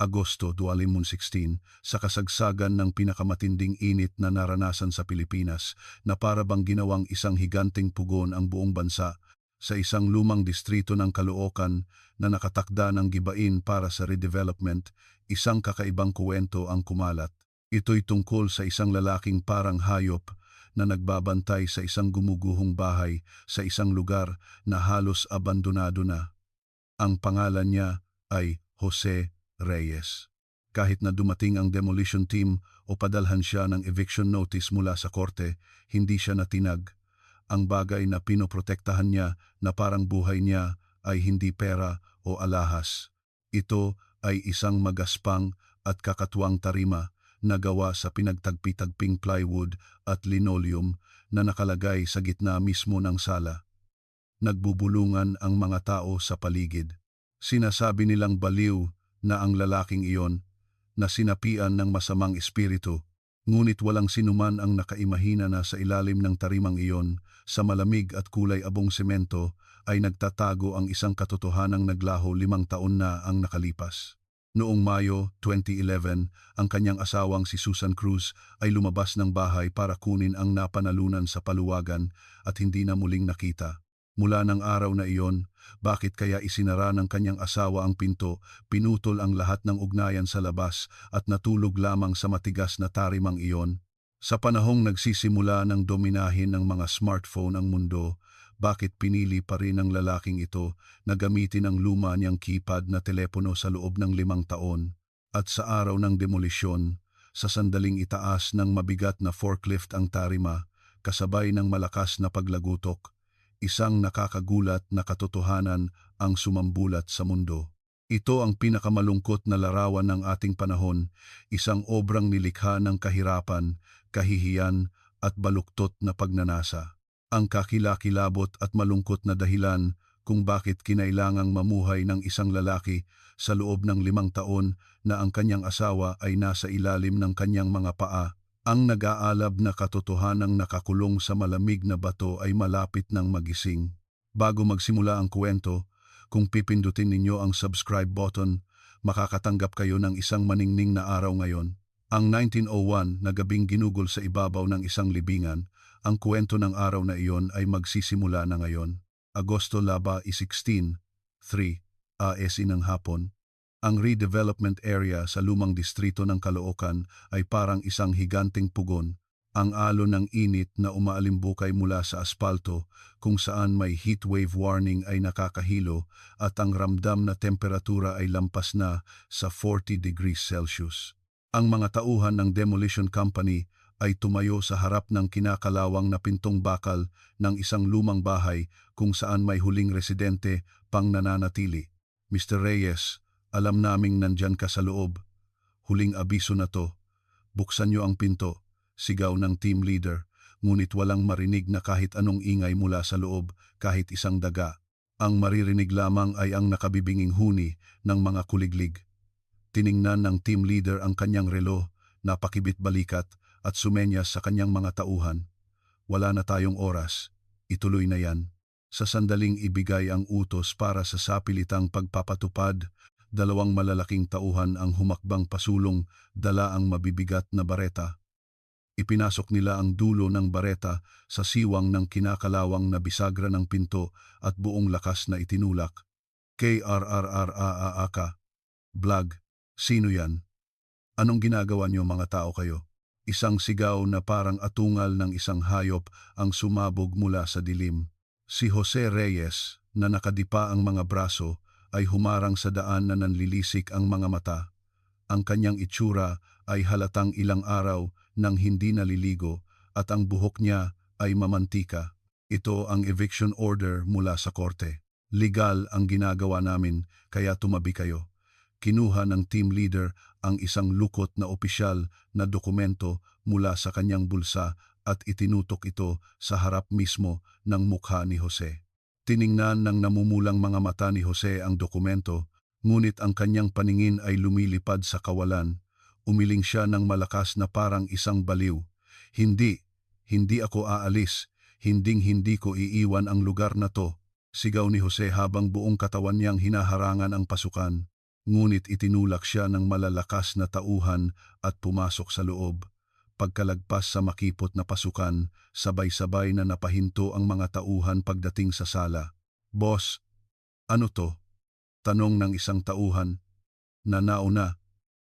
Agosto 2016, sa kasagsagan ng pinakamatinding init na naranasan sa Pilipinas na para bang ginawang isang higanteng pugon ang buong bansa sa isang lumang distrito ng Caloocan na nakatakda ng gibain para sa redevelopment, isang kakaibang kuwento ang kumalat. Ito'y tungkol sa isang lalaking parang hayop na nagbabantay sa isang gumuguhong bahay sa isang lugar na halos abandonado na. Ang pangalan niya ay Jose Reyes. Kahit na dumating ang demolition team o padalhan siya ng eviction notice mula sa korte, hindi siya natinag. Ang bagay na pinoprotektahan niya na parang buhay niya ay hindi pera o alahas. Ito ay isang magaspang at kakatuwang tarima na gawa sa pinagtagpi-tagping plywood at linoleum na nakalagay sa gitna mismo ng sala. Nagbubulungan ang mga tao sa paligid. Sinasabi nilang baliw na ang lalaking iyon na sinapian ng masamang espiritu, ngunit walang sinuman ang nakaimahina na sa ilalim ng tarimang iyon, sa malamig at kulay abong semento, ay nagtatago ang isang katotohanang naglaho 5 taon na ang nakalipas. Noong Mayo 2011, ang kanyang asawang si Susan Cruz ay lumabas ng bahay para kunin ang napanalunan sa paluwagan at hindi na muling nakita. Mula ng araw na iyon, bakit kaya isinara ng kanyang asawa ang pinto, pinutol ang lahat ng ugnayan sa labas at natulog lamang sa matigas na tarimang iyon? Sa panahong nagsisimula ng dominahin ng mga smartphone ang mundo, bakit pinili pa rin ng lalaking ito na gamitin ang luma niyang keypad na telepono sa loob ng 5 taon? At sa araw ng demolisyon, sa sandaling itaas ng mabigat na forklift ang tarima, kasabay ng malakas na paglagutok, isang nakakagulat na katotohanan ang sumambulat sa mundo. Ito ang pinakamalungkot na larawan ng ating panahon, isang obrang nilikha ng kahirapan, kahihiyan at baluktot na pagnanasa. Ang kakilakilabot at malungkot na dahilan kung bakit kinailangang mamuhay ng isang lalaki sa loob ng 5 taon na ang kanyang asawa ay nasa ilalim ng kanyang mga paa. Ang nag-aalab na katotohanang nakakulong sa malamig na bato ay malapit ng magising. Bago magsimula ang kwento, kung pipindutin ninyo ang subscribe button, makakatanggap kayo ng isang maningning na araw ngayon. Ang 1901 na gabing ginugol sa ibabaw ng isang libingan, ang kwento ng araw na iyon ay magsisimula na ngayon. Agosto 16, 3 AS ng hapon. Ang redevelopment area sa lumang distrito ng Caloocan ay parang isang higanteng pugon, ang alon ng init na umaalimbukay mula sa aspalto kung saan may heatwave warning ay nakakahilo at ang ramdam na temperatura ay lampas na sa 40 degrees Celsius. Ang mga tauhan ng demolition company ay tumayo sa harap ng kinakalawang na pintong bakal ng isang lumang bahay kung saan may huling residente pang nananatili. Mr. Reyes, alam naming nandyan ka sa loob. Huling abiso na to. Buksan niyo ang pinto, sigaw ng team leader, ngunit walang marinig na kahit anong ingay mula sa loob, kahit isang daga. Ang maririnig lamang ay ang nakabibinging huni ng mga kuliglig. Tiningnan ng team leader ang kanyang relo, napakibit balikat at sumenyas sa kanyang mga tauhan. Wala na tayong oras, ituloy na yan. Sa sandaling ibigay ang utos para sa sapilitang pagpapatupad, 2 malalaking tauhan ang humakbang pasulong, dala ang mabibigat na bareta. Ipinasok nila ang dulo ng bareta sa siwang ng kinakalawang na bisagra ng pinto at buong lakas na itinulak. KRRRAAK. Blag, sino yan? Anong ginagawa niyo mga tao kayo? Isang sigaw na parang atungal ng isang hayop ang sumabog mula sa dilim. Si Jose Reyes, na nakadipa ang mga braso, ay humarang sa daan na nanlilisik ang mga mata. Ang kanyang itsura ay halatang ilang araw nang hindi naliligo at ang buhok niya ay mamantika. Ito ang eviction order mula sa korte. Legal ang ginagawa namin, kaya tumabi kayo. Kinuha ng team leader ang isang lukot na opisyal na dokumento mula sa kanyang bulsa at itinutok ito sa harap mismo ng mukha ni Jose. Tiningnan ng namumulang mga mata ni Jose ang dokumento, ngunit ang kanyang paningin ay lumilipad sa kawalan. Umiling siya ng malakas na parang isang baliw. Hindi ako aalis. Hinding-hindi ko iiwan ang lugar na to. Sigaw ni Jose habang buong katawan niyang hinaharangan ang pasukan. ngunit itinulak siya ng malalakas na tauhan at pumasok sa loob. Pagkalagpas sa makipot na pasukan, sabay-sabay na napahinto ang mga tauhan pagdating sa sala. "Boss, ano to?" tanong ng isang tauhan na nauna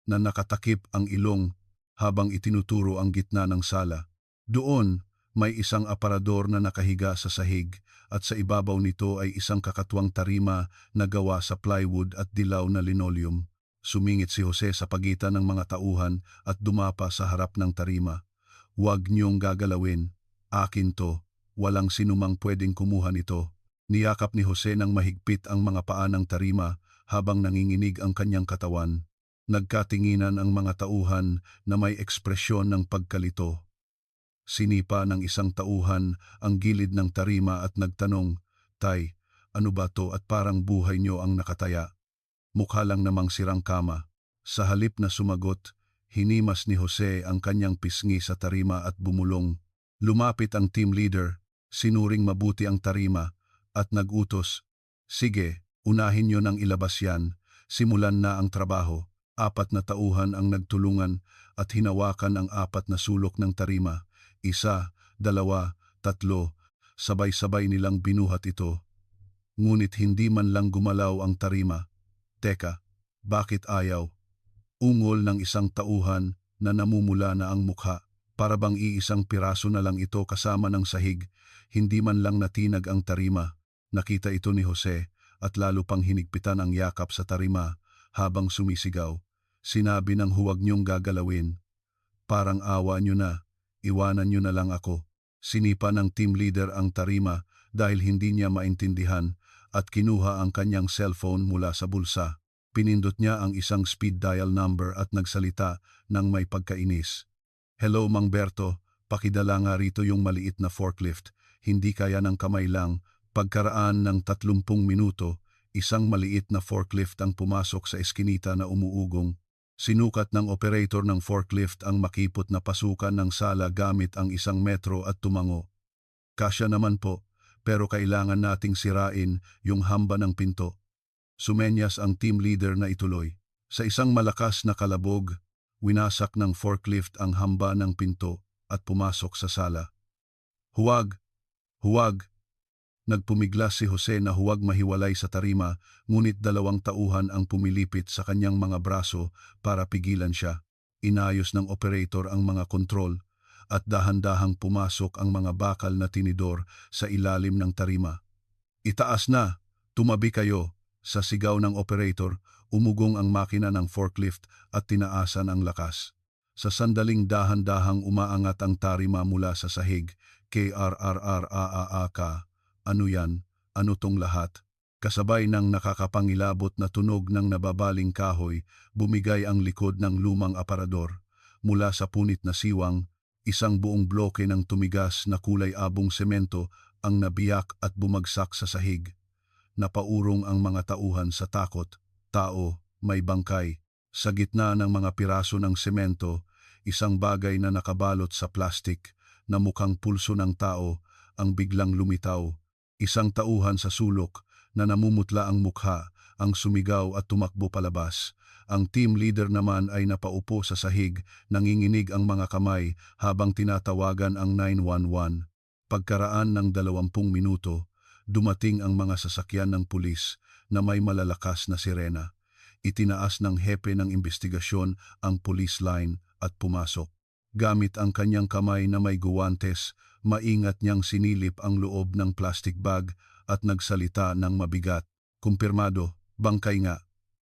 na nakatakip ang ilong habang itinuturo ang gitna ng sala. Doon, may isang aparador na nakahiga sa sahig at sa ibabaw nito ay isang kakatuwang tarima na gawa sa plywood at dilaw na linoleum. Sumingit si Jose sa pagitan ng mga tauhan at dumapa sa harap ng tarima. "Huwag niyong gagalawin. Akin to. Walang sinumang pwedeng kumuha nito." Niyakap ni Jose ng mahigpit ang mga paa ng tarima habang nanginginig ang kanyang katawan. Nagkatinginan ang mga tauhan na may ekspresyon ng pagkalito. Sinipa ng isang tauhan ang gilid ng tarima at nagtanong, "Tay, ano ba to at parang buhay niyo ang nakataya? Mukha lang namang sirang kama." Sa halip na sumagot, hinimas ni Jose ang kanyang pisngi sa tarima at bumulong. Lumapit ang team leader, sinuring mabuti ang tarima at nagutos, "Sige, unahin niyo nang ilabas yan. Simulan na ang trabaho." 4 na tauhan ang nagtulungan at hinawakan ang 4 na sulok ng tarima. 1, 2, 3, sabay-sabay nilang binuhat ito. Ngunit hindi man lang gumalaw ang tarima. "Teka, bakit ayaw?" Ungol ng isang tauhan na namumula na ang mukha. Para bang iisang piraso na lang ito kasama ng sahig, hindi man lang natinag ang tarima. Nakita ito ni Jose at lalo pang hinigpitan ang yakap sa tarima habang sumisigaw. Sinabi ng huwag niyong gagalawin. "Parang awa niyo na, iwanan niyo na lang ako." Sinipa ng team leader ang tarima dahil hindi niya maintindihan at kinuha ang kanyang cellphone mula sa bulsa. Pinindot niya ang isang speed dial number at nagsalita ng may pagkainis. "Hello Mang Berto, pakidala nga rito yung maliit na forklift. Hindi kaya ng kamay lang." Pagkaraan ng 30 minuto, isang maliit na forklift ang pumasok sa eskinita na umuugong. Sinukat ng operator ng forklift ang makipot na pasukan ng sala gamit ang 1 metro at tumango. "Kasya naman po, pero kailangan nating sirain yung hamba ng pinto." Sumenyas ang team leader na ituloy. Sa isang malakas na kalabog, winasak ng forklift ang hamba ng pinto at pumasok sa sala. "Huwag! Huwag!" Nagpumiglas si Jose na huwag mahiwalay sa tarima, ngunit 2 tauhan ang pumilipit sa kanyang mga braso para pigilan siya. Inayos ng operator ang mga kontrol at dahan-dahang pumasok ang mga bakal na tinidor sa ilalim ng tarima. "Itaas na! Tumabi kayo!" Sa sigaw ng operator, umugong ang makina ng forklift at tinaasan ang lakas. Sa sandaling dahan-dahang umaangat ang tarima mula sa sahig. "KRRRAAK. Ano yan? Ano tong lahat?" Kasabay ng nakakapangilabot na tunog ng nababaling kahoy, bumigay ang likod ng lumang aparador. Mula sa punit na siwang, isang buong bloke ng tumigas na kulay abong semento ang nabiyak at bumagsak sa sahig. Napaurong ang mga tauhan sa takot. Tao, may bangkay. Sa gitna ng mga piraso ng semento, isang bagay na nakabalot sa plastik na mukhang pulso ng tao ang biglang lumitaw. Isang tauhan sa sulok na namumutla ang mukha ang sumigaw at tumakbo palabas. Ang team leader naman ay napaupo sa sahig, nanginginig ang mga kamay habang tinatawagan ang 911. Pagkaraan ng 20 minuto, dumating ang mga sasakyan ng pulis na may malalakas na sirena. Itinaas ng hepe ng investigasyon ang police line at pumasok. Gamit ang kanyang kamay na may guwantes, maingat niyang sinilip ang loob ng plastic bag at nagsalita ng mabigat. "Kumpirmado, bangkay nga.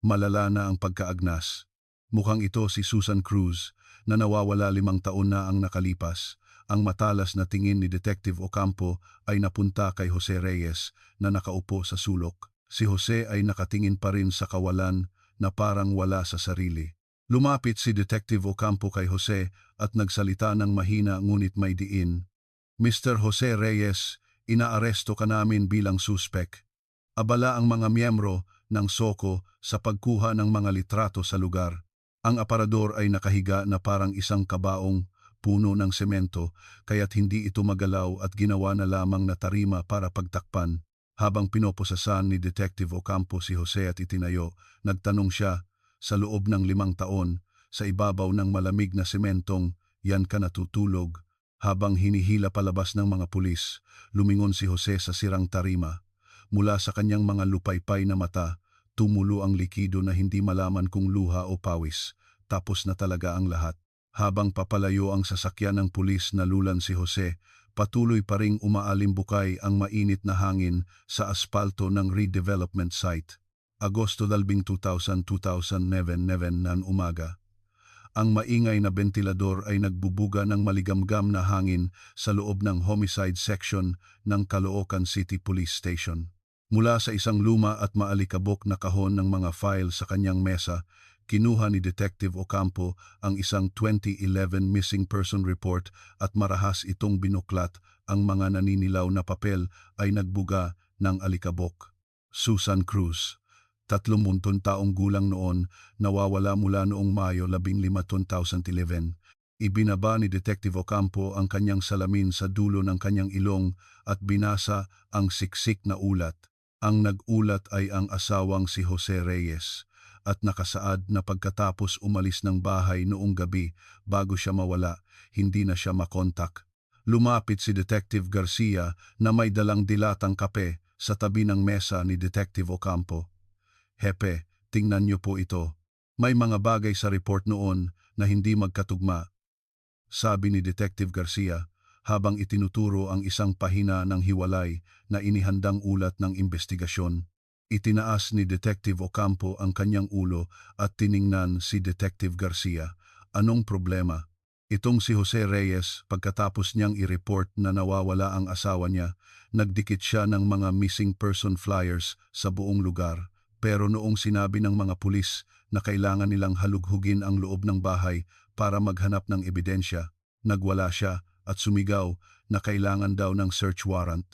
Malala na ang pagkaagnas." Mukhang ito si Susan Cruz na nawawala 5 taon na ang nakalipas. Ang matalas na tingin ni Detective Ocampo ay napunta kay Jose Reyes na nakaupo sa sulok. Si Jose ay nakatingin pa rin sa kawalan na parang wala sa sarili. Lumapit si Detective Ocampo kay Jose at nagsalita ng mahina ngunit may diin. "Mr. Jose Reyes, inaaresto ka namin bilang suspek." Abala ang mga miyembro ng SOCO sa pagkuha ng mga litrato sa lugar. Ang aparador ay nakahiga na parang isang kabaong puno ng semento, kaya't hindi ito magalaw at ginawa na lamang na tarima para pagtakpan. Habang pinoposasan ni Detective Ocampo si Jose at itinayo, nagtanong siya, sa loob ng 5 taon, sa ibabaw ng malamig na sementong, yan ka natutulog. Habang hinihila palabas ng mga pulis, lumingon si Jose sa sirang tarima. Mula sa kanyang mga lupaypay na mata, tumulo ang likido na hindi malaman kung luha o pawis. Tapos na talaga ang lahat. Habang papalayo ang sasakyan ng pulis, nalulan si Jose. Patuloy pa ring umaalimbukay ang mainit na hangin sa aspalto ng redevelopment site. Agosto 12, 2009 ng umaga. Ang maingay na bentilador ay nagbubuga ng maligamgam na hangin sa loob ng homicide section ng Caloocan City Police Station. Mula sa isang luma at maalikabok na kahon ng mga file sa kanyang mesa, kinuha ni Detective Ocampo ang isang 2011 missing person report at marahas itong binuklat. Ang mga naninilaw na papel ay nagbuga ng alikabok. Susan Cruz, 30 taong gulang noon, nawawala mula noong Mayo 15, 2011. Ibinaba ni Detective Ocampo ang kanyang salamin sa dulo ng kanyang ilong at binasa ang siksik na ulat. Ang nag-ulat ay ang asawang si Jose Reyes at nakasaad na pagkatapos umalis ng bahay noong gabi bago siya mawala, hindi na siya makontak. Lumapit si Detective Garcia na may dalang dilatang kape sa tabi ng mesa ni Detective Ocampo. Hepe, tingnan niyo po ito. May mga bagay sa report noon na hindi magkatugma, sabi ni Detective Garcia habang itinuturo ang isang pahina ng hiwalay na inihandang ulat ng investigasyon. Itinaas ni Detective Ocampo ang kanyang ulo at tiningnan si Detective Garcia. Anong problema? Itong si Jose Reyes, pagkatapos niyang i-report na nawawala ang asawa niya, nagdikit siya ng mga missing person flyers sa buong lugar. Pero noong sinabi ng mga pulis na kailangan nilang halughugin ang loob ng bahay para maghanap ng ebidensya, nagwala siya at sumigaw na kailangan daw ng search warrant.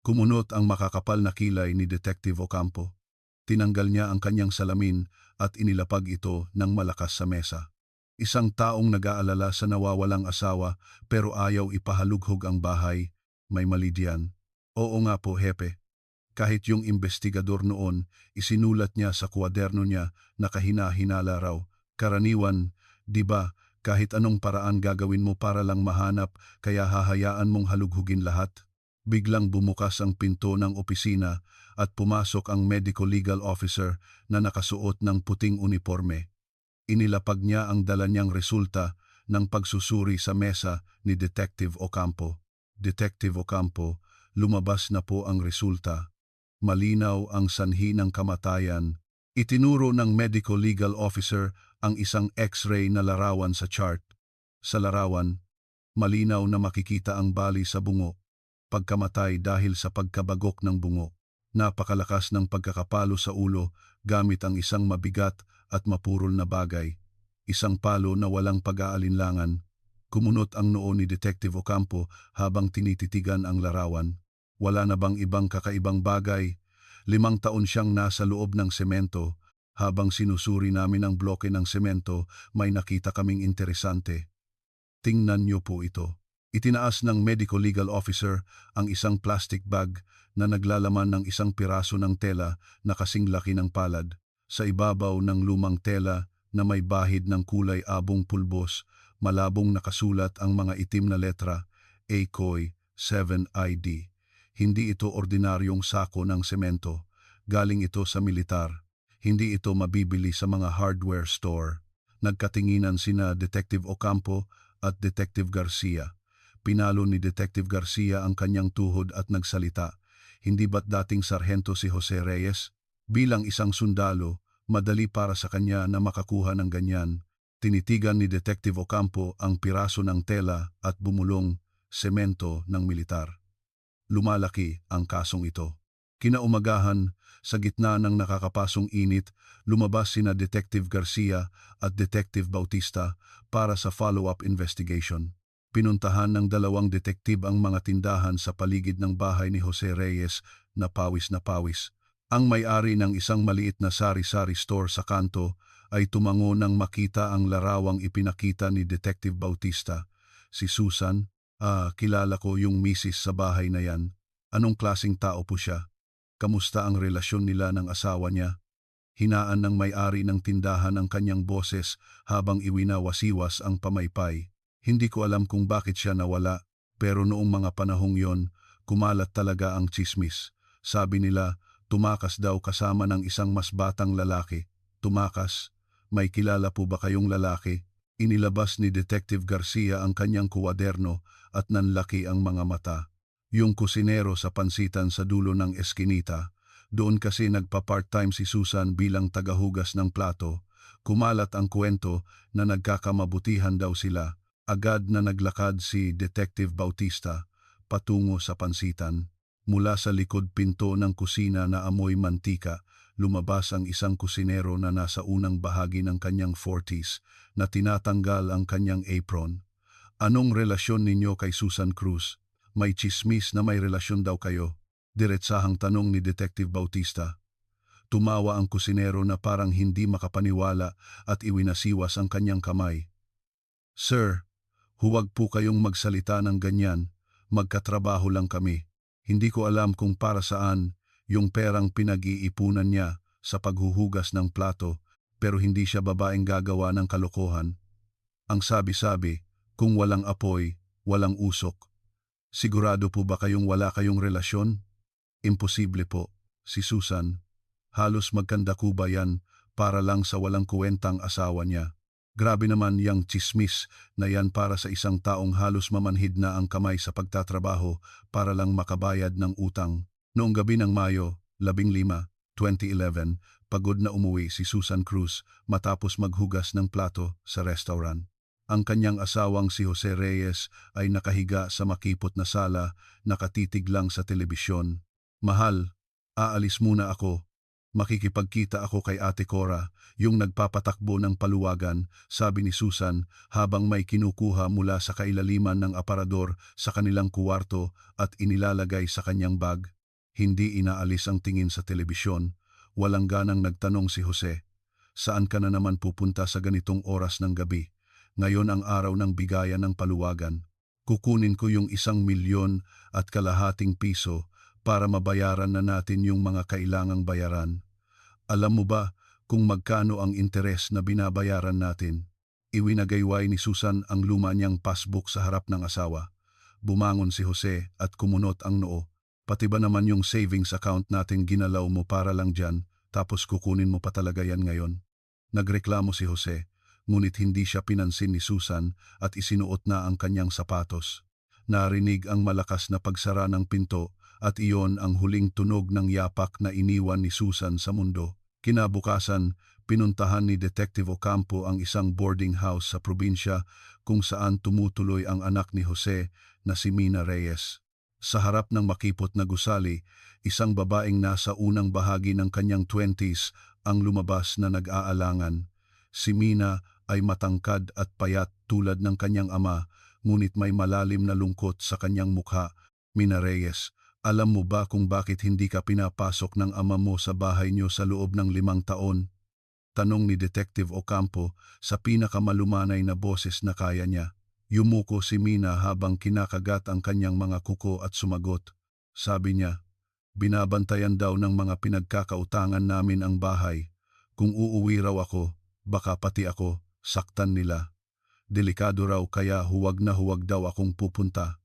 Kumunot ang makakapal na kilay ni Detective Ocampo. Tinanggal niya ang kanyang salamin at inilapag ito ng malakas sa mesa. Isang taong nag-aalala sa nawawalang asawa pero ayaw ipahalughog ang bahay. May mali diyan. Oo nga po, Hepe. Kahit yung investigador noon, isinulat niya sa kwaderno niya na kahina-hinala raw. Karaniwan, di ba, kahit anong paraan gagawin mo para lang mahanap, kaya hahayaan mong halughugin lahat? Biglang bumukas ang pinto ng opisina at pumasok ang medical legal officer na nakasuot ng puting uniforme. Inilapag niya ang dala niyang resulta ng pagsusuri sa mesa ni Detective Ocampo. Detective Ocampo, lumabas na po ang resulta. Malinaw ang sanhi ng kamatayan. Itinuro ng medical legal officer ang isang x-ray na larawan sa chart. Sa larawan, malinaw na makikita ang bali sa bungo. Pagkamatay dahil sa pagkabagok ng bungo. Napakalakas ng pagkakapalo sa ulo gamit ang isang mabigat at mapurol na bagay. Isang palo na walang pag-aalinlangan. Kumunot ang noo ni Detective Ocampo habang tinititigan ang larawan. Wala na bang ibang kakaibang bagay? 5 taon siyang nasa loob ng semento. Habang sinusuri namin ang bloke ng semento, may nakita kaming interesante. Tingnan niyo po ito. Itinaas ng medical legal officer ang isang plastic bag na naglalaman ng isang piraso ng tela na kasing laki ng palad. Sa ibabaw ng lumang tela na may bahid ng kulay abong pulbos, malabong nakasulat ang mga itim na letra, ACOY 7ID. Hindi ito ordinaryong sako ng semento. Galing ito sa militar. Hindi ito mabibili sa mga hardware store. Nagkatinginan sina Detective Ocampo at Detective Garcia. Pinalo ni Detective Garcia ang kanyang tuhod at nagsalita. Hindi ba't dating sarhento si Jose Reyes? Bilang isang sundalo, madali para sa kanya na makakuha ng ganyan. Tinitigan ni Detective Ocampo ang piraso ng tela at bumulong, semento ng militar. Lumalaki ang kasong ito. Kinaumagahan, sa gitna ng nakakapasong init, lumabas sina Detective Garcia at Detective Bautista para sa follow-up investigation. Pinuntahan ng 2 detektib ang mga tindahan sa paligid ng bahay ni Jose Reyes na pawis na pawis. Ang may-ari ng isang maliit na sari-sari store sa kanto ay tumango nang makita ang larawang ipinakita ni Detective Bautista. Si Susan, kilala ko yung misis sa bahay na yan. Anong klaseng tao po siya? Kamusta ang relasyon nila ng asawa niya? Hinaan ng may-ari ng tindahan ang kanyang boses habang iwinawasiwas ang pamaypay. Hindi ko alam kung bakit siya nawala, pero noong mga panahong yon, kumalat talaga ang tsismis. Sabi nila, tumakas daw kasama ng isang mas batang lalaki. Tumakas? May kilala po ba kayong lalaki? Inilabas ni Detective Garcia ang kanyang kuwaderno at nanlaki ang mga mata. Yung kusinero sa pansitan sa dulo ng eskinita. Doon kasi nagpa-part-time si Susan bilang tagahugas ng plato. Kumalat ang kwento na nagkakamabutihan daw sila. Agad na naglakad si Detective Bautista patungo sa pansitan. Mula sa likod pinto ng kusina na amoy mantika, lumabas ang isang kusinero na nasa unang bahagi ng kanyang 40s na tinatanggal ang kanyang apron. Anong relasyon ninyo kay Susan Cruz? May chismis na may relasyon daw kayo. Diretsahang tanong ni Detective Bautista. Tumawa ang kusinero na parang hindi makapaniwala at iwinasiwas ang kanyang kamay. Sir, huwag po kayong magsalita ng ganyan. Magkatrabaho lang kami. Hindi ko alam kung para saan yung perang pinag-iipunan niya sa paghuhugas ng plato, pero hindi siya babaeng gagawa ng kalokohan. Ang sabi-sabi, kung walang apoy, walang usok. Sigurado po ba kayong wala kayong relasyon? Imposible po. Si Susan, halos magkandakuba yan para lang sa walang kuwentang asawa niya. Grabe naman yang tsismis na yan para sa isang taong halos mamanhid na ang kamay sa pagtatrabaho para lang makabayad ng utang. Noong gabi ng Mayo, 15, 2011, pagod na umuwi si Susan Cruz matapos maghugas ng plato sa restaurant. Ang kanyang asawang si Jose Reyes ay nakahiga sa makipot na sala, nakatitig lang sa telebisyon. Mahal, aalis muna ako. Makikipagkita ako kay Ate Cora, yung nagpapatakbo ng paluwagan, sabi ni Susan habang may kinukuha mula sa kailaliman ng aparador sa kanilang kuwarto at inilalagay sa kanyang bag. Hindi inaalis ang tingin sa telebisyon. Walang ganang nagtanong si Jose. Saan ka na naman pupunta sa ganitong oras ng gabi? Ngayon ang araw ng bigayan ng paluwagan. Kukunin ko yung 1,000,000 at kalahating piso para mabayaran na natin yung mga kailangang bayaran. Alam mo ba kung magkano ang interes na binabayaran natin? Iwinagayway ni Susan ang luma niyang passbook sa harap ng asawa. Bumangon si Jose at kumunot ang noo. Pati ba naman yung savings account natin ginalaw mo para lang dyan, tapos kukunin mo pa talaga yan ngayon? Nagreklamo si Jose, ngunit hindi siya pinansin ni Susan at isinuot na ang kanyang sapatos. Narinig ang malakas na pagsara ng pinto at iyon ang huling tunog ng yapak na iniwan ni Susan sa mundo. Kinabukasan, pinuntahan ni Detective Ocampo ang isang boarding house sa probinsya kung saan tumutuloy ang anak ni Jose na si Mina Reyes. Sa harap ng makipot na gusali, isang babaeng nasa unang bahagi ng kanyang 20s ang lumabas na nag-aalangan. Si Mina ay matangkad at payat tulad ng kanyang ama, ngunit may malalim na lungkot sa kanyang mukha. Mina Reyes, alam mo ba kung bakit hindi ka pinapasok ng ama mo sa bahay niyo sa loob ng 5 taon? Tanong ni Detective Ocampo sa pinakamalumanay na boses na kaya niya. Yumuko si Mina habang kinakagat ang kanyang mga kuko at sumagot. Sabi niya, binabantayan daw ng mga pinagkakautangan namin ang bahay. Kung uuwi raw ako, baka pati ako, saktan nila. Delikado raw kaya huwag na huwag daw akong pupunta.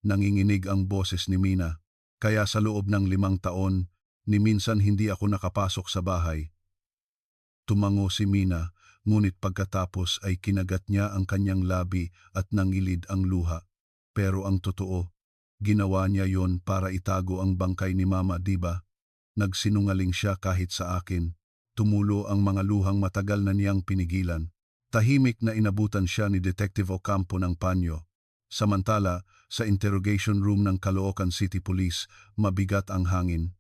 Nanginginig ang boses ni Mina. Kaya sa loob ng 5 taon, ni minsan hindi ako nakapasok sa bahay. Tumango si Mina, ngunit pagkatapos ay kinagat niya ang kanyang labi at nangilid ang luha. Pero ang totoo, ginawa niya yon para itago ang bangkay ni Mama, diba? Nagsinungaling siya kahit sa akin. Tumulo ang mga luhang matagal na niyang pinigilan. Tahimik na inabutan siya ni Detective Ocampo ng panyo. Samantala, sa interrogation room ng Caloocan City Police, mabigat ang hangin.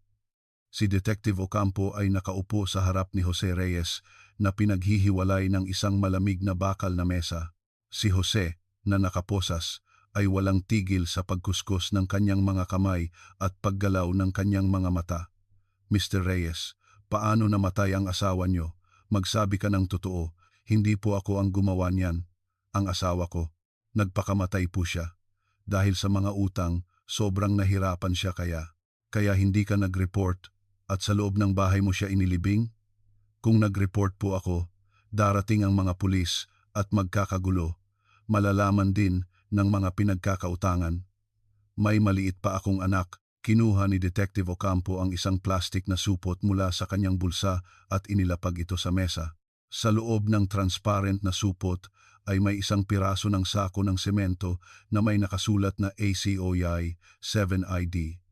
Si Detective Ocampo ay nakaupo sa harap ni Jose Reyes na pinaghihiwalay ng isang malamig na bakal na mesa. Si Jose, na nakaposas, ay walang tigil sa pagkuskus ng kanyang mga kamay at paggalaw ng kanyang mga mata. Mr. Reyes, paano namatay ang asawa niyo? Magsabi ka ng totoo, hindi po ako ang gumawa niyan. Ang asawa ko. Nagpakamatay po siya. Dahil sa mga utang, sobrang nahirapan siya kaya. kaya hindi ka nag-report at sa loob ng bahay mo siya inilibing? Kung nag-report po ako, darating ang mga pulis at magkakagulo. Malalaman din ng mga pinagkakautangan. May maliit pa akong anak. Kinuha ni Detective Ocampo ang isang plastic na supot mula sa kanyang bulsa at inilapag ito sa mesa. Sa loob ng transparent na supot ay may isang piraso ng sako ng semento na may nakasulat na ACOI 7ID.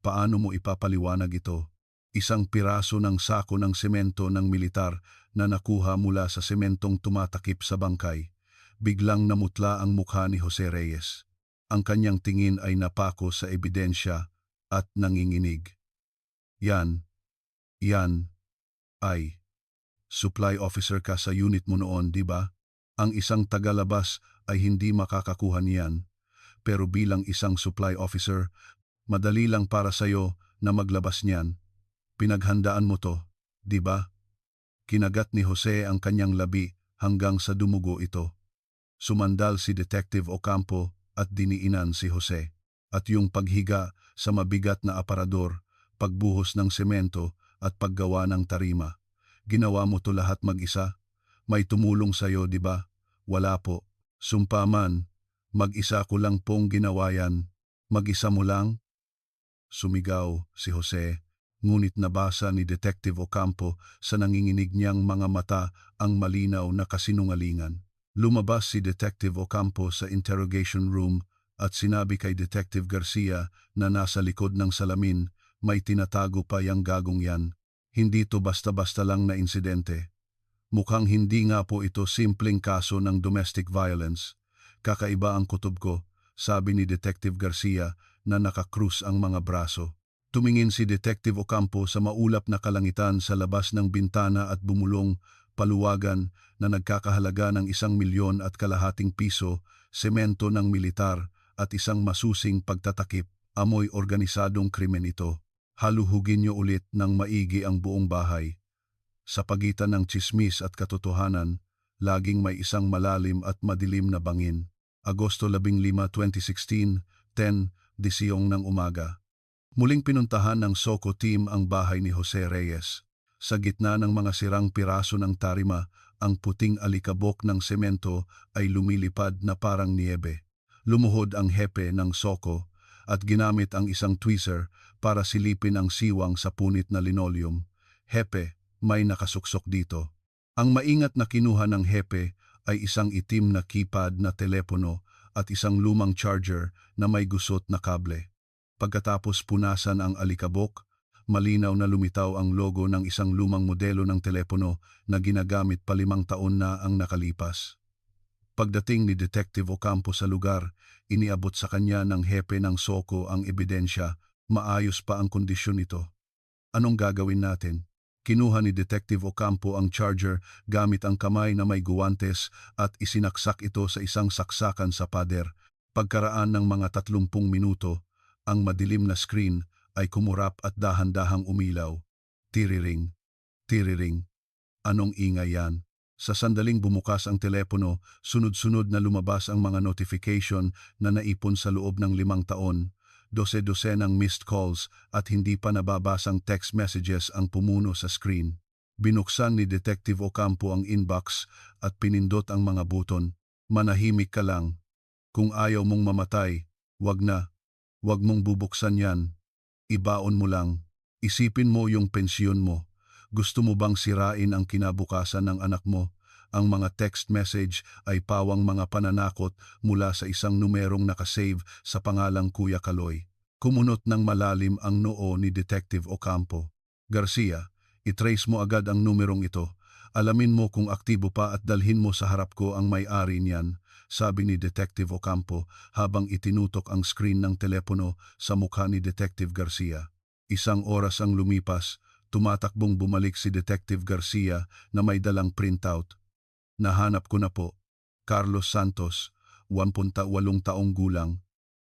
Paano mo ipapaliwanag ito? Isang piraso ng sako ng semento ng militar na nakuha mula sa sementong tumatakip sa bangkay. Biglang namutla ang mukha ni Jose Reyes. Ang kanyang tingin ay napako sa ebidensya at nanginginig. Yan ay, supply officer ka sa unit mo noon, di ba? Ang isang tagalabas ay hindi makakakuha niyan, pero bilang isang supply officer, madali lang para sa'yo na maglabas niyan. Pinaghandaan mo to, di ba? Kinagat ni Jose ang kanyang labi hanggang sa dumugo ito. Sumandal si Detective Ocampo at diniinan si Jose. At yung paghiga sa mabigat na aparador, pagbuhos ng semento at paggawa ng tarima. Ginawa mo to lahat mag-isa? May tumulong sa'yo, di ba? Wala po. Sumpa man, mag-isa ko lang pong ginawa yan. Mag-isa mo lang? Sumigaw si Jose, ngunit nabasa ni Detective Ocampo sa nanginginig niyang mga mata ang malinaw na kasinungalingan. Lumabas si Detective Ocampo sa interrogation room at sinabi kay Detective Garcia na nasa likod ng salamin, may tinatago pa yang gagong yan. Hindi to basta-basta lang na insidente. Mukhang hindi nga po ito simpleng kaso ng domestic violence. Kakaiba ang kutob ko, sabi ni Detective Garcia na nakakrus ang mga braso. Tumingin si Detective Ocampo sa maulap na kalangitan sa labas ng bintana at bumulong, paluwagan na nagkakahalaga ng 1,500,000 piso, semento ng militar at isang masusing pagtatakip. Amoy organisadong krimen ito. Haluhugin niyo ulit ng maigi ang buong bahay. Sa pagitan ng tsismis at katotohanan, laging may isang malalim at madilim na bangin. Agosto 15, 2016, 10:10 ng umaga. Muling pinuntahan ng SOCO team ang bahay ni Jose Reyes. Sa gitna ng mga sirang piraso ng tarima, ang puting alikabok ng semento ay lumilipad na parang niebe. Lumuhod ang hepe ng SOCO at ginamit ang isang tweezer para silipin ang siwang sa punit na linoleum. Hepe, may nakasuksok dito. Ang maingat na kinuha ng hepe ay isang itim na keypad na telepono at isang lumang charger na may gusot na kable. Pagkatapos punasan ang alikabok, malinaw na lumitaw ang logo ng isang lumang modelo ng telepono na ginagamit pa 5 taon na ang nakalipas. Pagdating ni Detective Ocampo sa lugar, iniabot sa kanya ng hepe ng SOCO ang ebidensya. Maayos pa ang kondisyon nito. Anong gagawin natin? Kinuha ni Detective Ocampo ang charger gamit ang kamay na may guwantes at isinaksak ito sa isang saksakan sa pader. Pagkaraan ng mga 30 minuto, ang madilim na screen ay kumurap at dahan-dahang umilaw. Tiriring, tiriring. Anong ingay yan? Sa sandaling bumukas ang telepono, sunod-sunod na lumabas ang mga notification na naipon sa loob ng 5 taon. 12 ng missed calls at hindi pa nababasang text messages ang pumuno sa screen. Binuksan ni Detective Ocampo ang inbox at pinindot ang mga buton. Manahimik ka lang. Kung ayaw mong mamatay, wag na. Wag mong bubuksan yan. Ibaon mo lang. Isipin mo yung pensyon mo. Gusto mo bang sirain ang kinabukasan ng anak mo? Ang mga text message ay pawang mga pananakot mula sa isang numerong nakasave sa pangalang Kuya Kaloy. Kumunot ng malalim ang noo ni Detective Ocampo. Garcia, itrace mo agad ang numerong ito. Alamin mo kung aktibo pa at dalhin mo sa harap ko ang may-ari niyan, sabi ni Detective Ocampo habang itinutok ang screen ng telepono sa mukha ni Detective Garcia. 1 oras ang lumipas. Tumatakbong bumalik si Detective Garcia na may dalang printout. Nahanap ko na po. Carlos Santos, 88 taong gulang.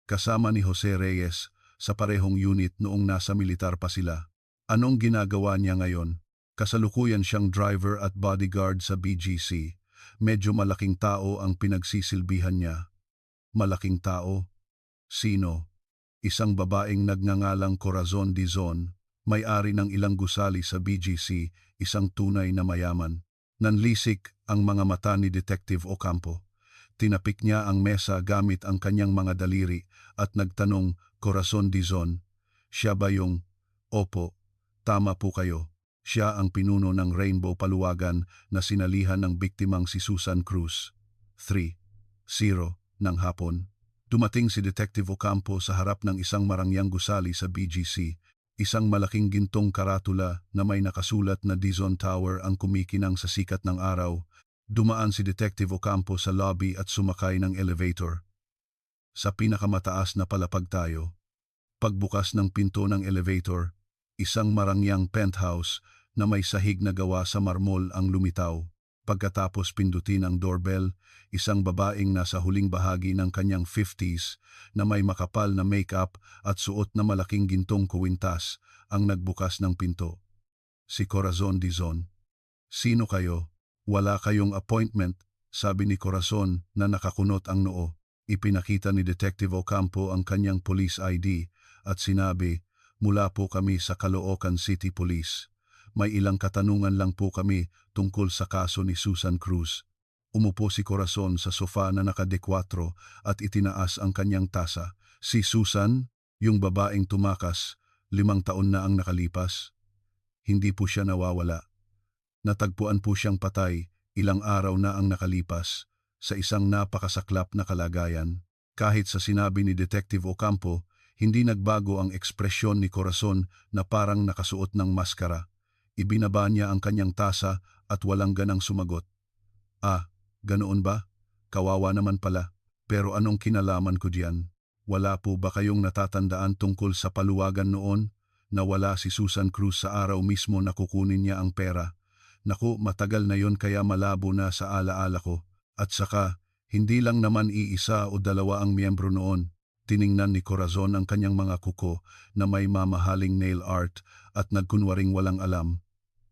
Kasama ni Jose Reyes sa parehong unit noong nasa militar pa sila. Anong ginagawa niya ngayon? Kasalukuyan siyang driver at bodyguard sa BGC. Medyo malaking tao ang pinagsisilbihan niya. Malaking tao? Sino? isang babaeng nagngangalang Corazon Dizon, may-ari ng ilang gusali sa BGC, isang tunay na mayaman. Nanlisik ang mga mata ni Detective Ocampo. Tinapik niya ang mesa gamit ang kanyang mga daliri at nagtanong, Corazon Dizon, siya ba yung, opo, tama po kayo. Siya ang pinuno ng Rainbow Paluwagan na sinalihan ng biktimang si Susan Cruz. 3:0 ng hapon. Dumating si Detective Ocampo sa harap ng isang marangyang gusali sa BGC. Isang malaking gintong karatula na may nakasulat na Dizon Tower ang kumikinang sa sikat ng araw. Dumaan si Detective Ocampo sa lobby at sumakay ng elevator. Sa pinakamataas na palapag tayo. Pagbukas ng pinto ng elevator, isang marangyang penthouse na may sahig na gawa sa marmol ang lumitaw. Pagkatapos pindutin ang doorbell, isang babaeng nasa huling bahagi ng kanyang 50s na may makapal na makeup at suot na malaking gintong kuwintas ang nagbukas ng pinto. Si Corazon Dizon. Sino kayo? Wala kayong appointment, sabi ni Corazon na nakakunot ang noo. Ipinakita ni Detective Ocampo ang kanyang police ID at sinabi, mula po kami sa Caloocan City Police. May ilang katanungan lang po kami tungkol sa kaso ni Susan Cruz. Umupo si Corazon sa sofa na naka-D4 at itinaas ang kanyang tasa. Si Susan, yung babaeng tumakas, 5 taon na ang nakalipas. Hindi po siya nawawala. Natagpuan po siyang patay, ilang araw na ang nakalipas, sa isang napakasaklap na kalagayan. Kahit sa sinabi ni Detective Ocampo, hindi nagbago ang ekspresyon ni Corazon na parang nakasuot ng maskara. Ibinaba niya ang kanyang tasa at walang ganang sumagot. Ah, ganoon ba? Kawawa naman pala. Pero anong kinalaman ko diyan? Wala po ba kayong natatandaan tungkol sa paluwagan noon? Nawala si Susan Cruz sa araw mismo na kukunin niya ang pera. Naku, matagal na yon kaya malabo na sa alaala ko. At saka, hindi lang naman iisa o dalawa ang miyembro noon. Tiningnan ni Corazon ang kanyang mga kuko na may mamahaling nail art at nagkunwaring walang alam.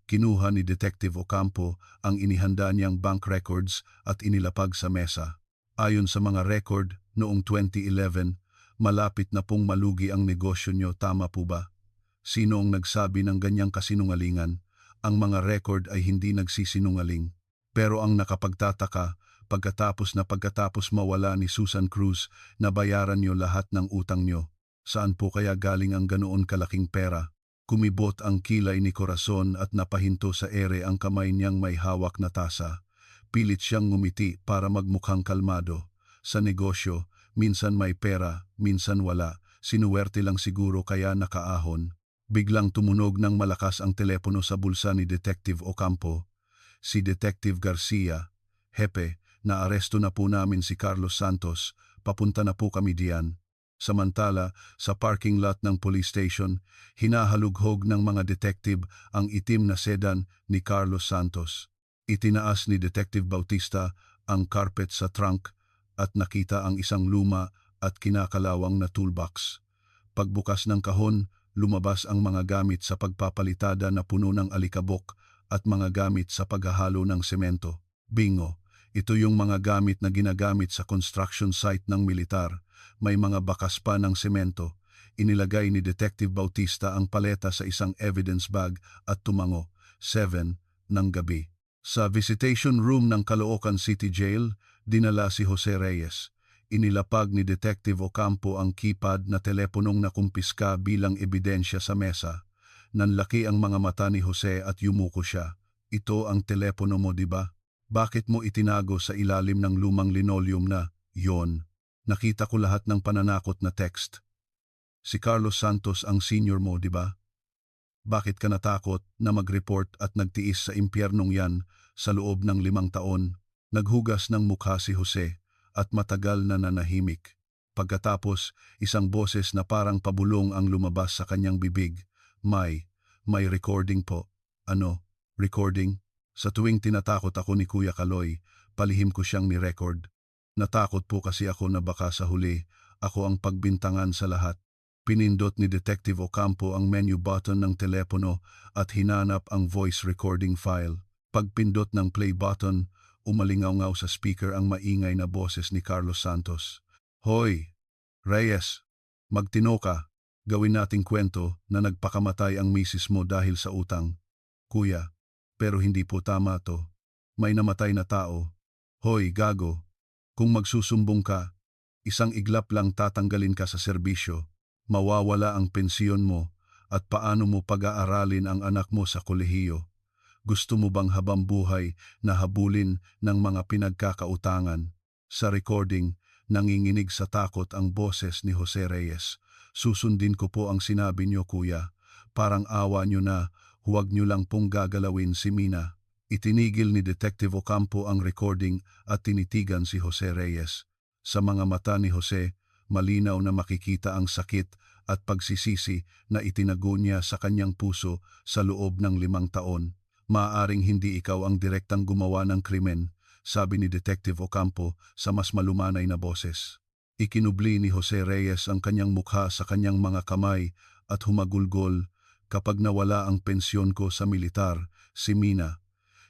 Kinuha ni Detective Ocampo ang inihanda niyang bank records at inilapag sa mesa. Ayon sa mga record, noong 2011, malapit na pong malugi ang negosyo niyo, tama po ba? Sino ang nagsabi ng ganyang kasinungalingan? Ang mga record ay hindi nagsisinungaling. Pero ang nakapagtataka, pagkatapos mawala ni Susan Cruz, nabayaran niyo lahat ng utang niyo. Saan po kaya galing ang ganoon kalaking pera? Kumibot ang kilay ni Corazon at napahinto sa ere ang kamay niyang may hawak na tasa. Pilit siyang ngumiti para magmukhang kalmado. Sa negosyo, minsan may pera, minsan wala. Sinuwerte lang siguro kaya nakaahon. Biglang tumunog ng malakas ang telepono sa bulsa ni Detective Ocampo. Si Detective Garcia, Hepe, naaresto na po namin si Carlos Santos, papunta na po kami diyan. Samantala, sa parking lot ng police station, hinahalughog ng mga detective ang itim na sedan ni Carlos Santos. Itinaas ni Detective Bautista ang carpet sa trunk at nakita ang isang luma at kinakalawang na toolbox. Pagbukas ng kahon, lumabas ang mga gamit sa pagpapalitada na puno ng alikabok at mga gamit sa paghahalo ng semento. Bingo! Ito yung mga gamit na ginagamit sa construction site ng militar. May mga bakas pa ng semento. Inilagay ni Detective Bautista ang paleta sa isang evidence bag at tumango. 7 ng gabi. Sa visitation room ng Caloocan City Jail, dinala si Jose Reyes. Inilapag ni Detective Ocampo ang keypad na teleponong nakumpiska bilang ebidensya sa mesa. Nanlaki ang mga mata ni Jose at yumuko siya. Ito ang telepono mo, di ba? Bakit mo itinago sa ilalim ng lumang linoleum na, yon? Nakita ko lahat ng pananakot na text. Si Carlos Santos ang senior mo, di ba? Bakit ka natakot na mag-report at nagtiis sa impyernong yan sa loob ng 5 taon? Naghugas ng mukha si Jose at matagal na nanahimik. Pagkatapos, isang boses na parang pabulong ang lumabas sa kanyang bibig. May recording po. Ano? Recording? Sa tuwing tinatakot ako ni Kuya Kaloy, palihim ko siyang ni-record. Natakot po kasi ako na baka sa huli, ako ang pagbintangan sa lahat. Pinindot ni Detective Ocampo ang menu button ng telepono at hinanap ang voice recording file. Pagpindot ng play button, umalingaw-ngaw sa speaker ang maingay na boses ni Carlos Santos. Hoy, Reyes! Magtino ka, gawin nating kwento na nagpakamatay ang misis mo dahil sa utang. Kuya, pero hindi po tama to. May namatay na tao. Hoy, gago. Kung magsusumbong ka, isang iglap lang tatanggalin ka sa serbisyo. Mawawala ang pensyon mo at paano mo pag-aaralin ang anak mo sa kolehiyo. Gusto mo bang habang buhay na habulin ng mga pinagkakautangan? Sa recording, nanginginig sa takot ang boses ni Jose Reyes. Susundin ko po ang sinabi niyo, kuya. Parang awa niyo na, huwag niyo lang pong gagalawin si Mina. Itinigil ni Detective Ocampo ang recording at tinitigan si Jose Reyes. Sa mga mata ni Jose, malinaw na makikita ang sakit at pagsisisi na itinago niya sa kanyang puso sa loob ng 5 taon. Maaaring hindi ikaw ang direktang gumawa ng krimen, sabi ni Detective Ocampo sa mas malumanay na boses. Ikinubli ni Jose Reyes ang kanyang mukha sa kanyang mga kamay at humagulgol, kapag nawala ang pensyon ko sa militar, si Mina,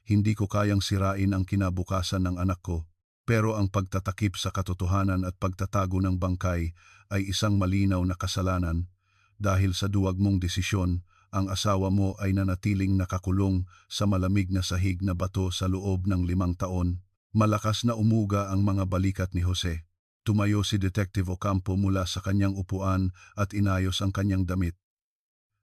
hindi ko kayang sirain ang kinabukasan ng anak ko. Pero ang pagtatakip sa katotohanan at pagtatago ng bangkay ay isang malinaw na kasalanan. Dahil sa duwag mong desisyon, ang asawa mo ay nanatiling nakakulong sa malamig na sahig na bato sa loob ng 5 taon. Malakas na umuga ang mga balikat ni Jose. Tumayo si Detective Ocampo mula sa kanyang upuan at inayos ang kanyang damit.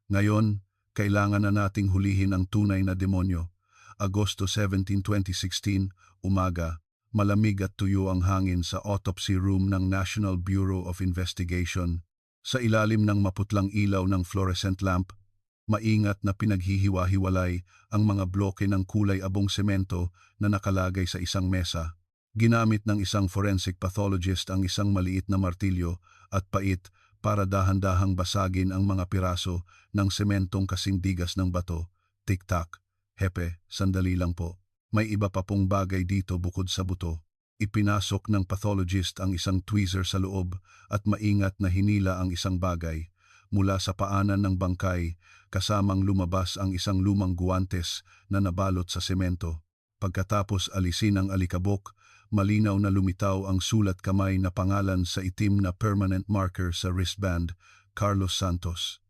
Ngayon, kailangan na nating hulihin ang tunay na demonyo. Agosto 17, 2016, umaga. Malamig at tuyo ang hangin sa autopsy room ng National Bureau of Investigation. Sa ilalim ng maputlang ilaw ng fluorescent lamp, maingat na pinaghihiwa-hiwalay ang mga bloke ng kulay abong semento na nakalagay sa isang mesa. Ginamit ng isang forensic pathologist ang isang maliit na martilyo at pait para dahan-dahang basagin ang mga piraso ng sementong kasing digas ng bato. Tik-tak. Hepe, sandali lang po. May iba pa pong bagay dito bukod sa buto. Ipinasok ng pathologist ang isang tweezer sa loob at maingat na hinila ang isang bagay. Mula sa paanan ng bangkay, kasamang lumabas ang isang lumang guwantes na nabalot sa semento. Pagkatapos alisin ang alikabok, malinaw na lumitaw ang sulat kamay na pangalan sa itim na permanent marker sa wristband, Carlos Santos.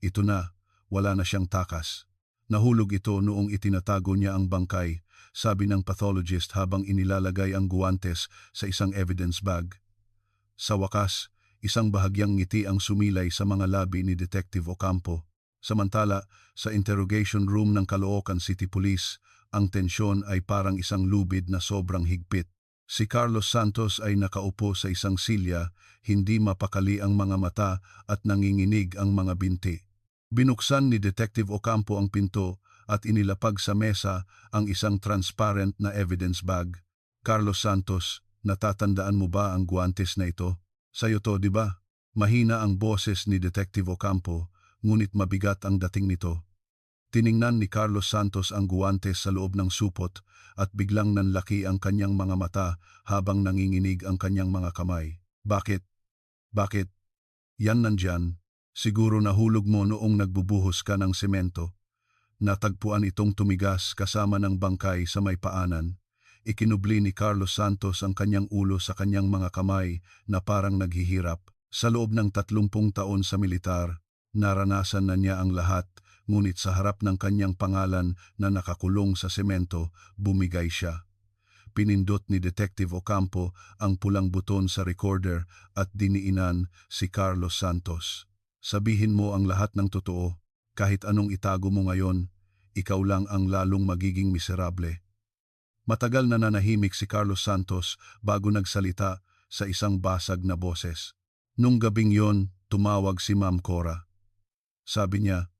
Ito na, wala na siyang takas. Nahulog ito noong itinatago niya ang bangkay, sabi ng pathologist habang inilalagay ang guwantes sa isang evidence bag. Sa wakas, isang bahagyang ngiti ang sumilay sa mga labi ni Detective Ocampo. Samantala, sa interrogation room ng Caloocan City Police, ang tensyon ay parang isang lubid na sobrang higpit. Si Carlos Santos ay nakaupo sa isang silya, hindi mapakali ang mga mata at nanginginig ang mga binti. Binuksan ni Detective Ocampo ang pinto at inilapag sa mesa ang isang transparent na evidence bag. Carlos Santos, natatandaan mo ba ang guwantes na ito? Sa'yo to, di ba? Mahina ang boses ni Detective Ocampo, ngunit mabigat ang dating nito. Tiningnan ni Carlos Santos ang guwantes sa loob ng supot at biglang nanlaki ang kanyang mga mata habang nanginginig ang kanyang mga kamay. Bakit? Bakit? Yan nandyan. Siguro nahulog mo noong nagbubuhos ka ng semento. Natagpuan itong tumigas kasama ng bangkay sa may paanan. Ikinubli ni Carlos Santos ang kanyang ulo sa kanyang mga kamay na parang naghihirap. Sa loob ng 30 taon sa militar, naranasan na niya ang lahat, ngunit sa harap ng kanyang pangalan na nakakulong sa semento, bumigay siya. Pinindot ni Detective Ocampo ang pulang buton sa recorder at diniinan si Carlos Santos. Sabihin mo ang lahat ng totoo. Kahit anong itago mo ngayon, ikaw lang ang lalong magiging miserable. Matagal na nanahimik si Carlos Santos bago nagsalita sa isang basag na boses. Nung gabing yon, tumawag si Ma'am Cora. Sabi niya,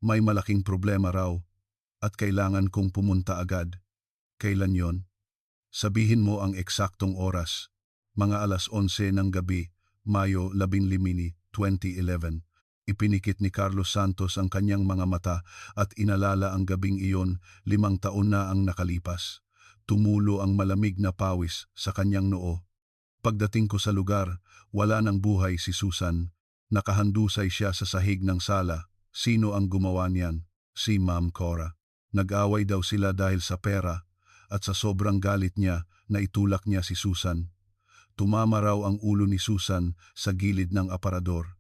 may malaking problema raw at kailangan kong pumunta agad. Kailan yon? Sabihin mo ang eksaktong oras. Mga alas 11 ng gabi, Mayo 15, 2011. Ipinikit ni Carlos Santos ang kanyang mga mata at inalala ang gabing iyon, 5 taon na ang nakalipas. Tumulo ang malamig na pawis sa kanyang noo. Pagdating ko sa lugar, wala nang buhay si Susan. Nakahandusay siya sa sahig ng sala. Sino ang gumawa niyan? Si Ma'am Cora. Nag-away daw sila dahil sa pera at sa sobrang galit niya na itulak niya si Susan. Tumama raw ang ulo ni Susan sa gilid ng aparador.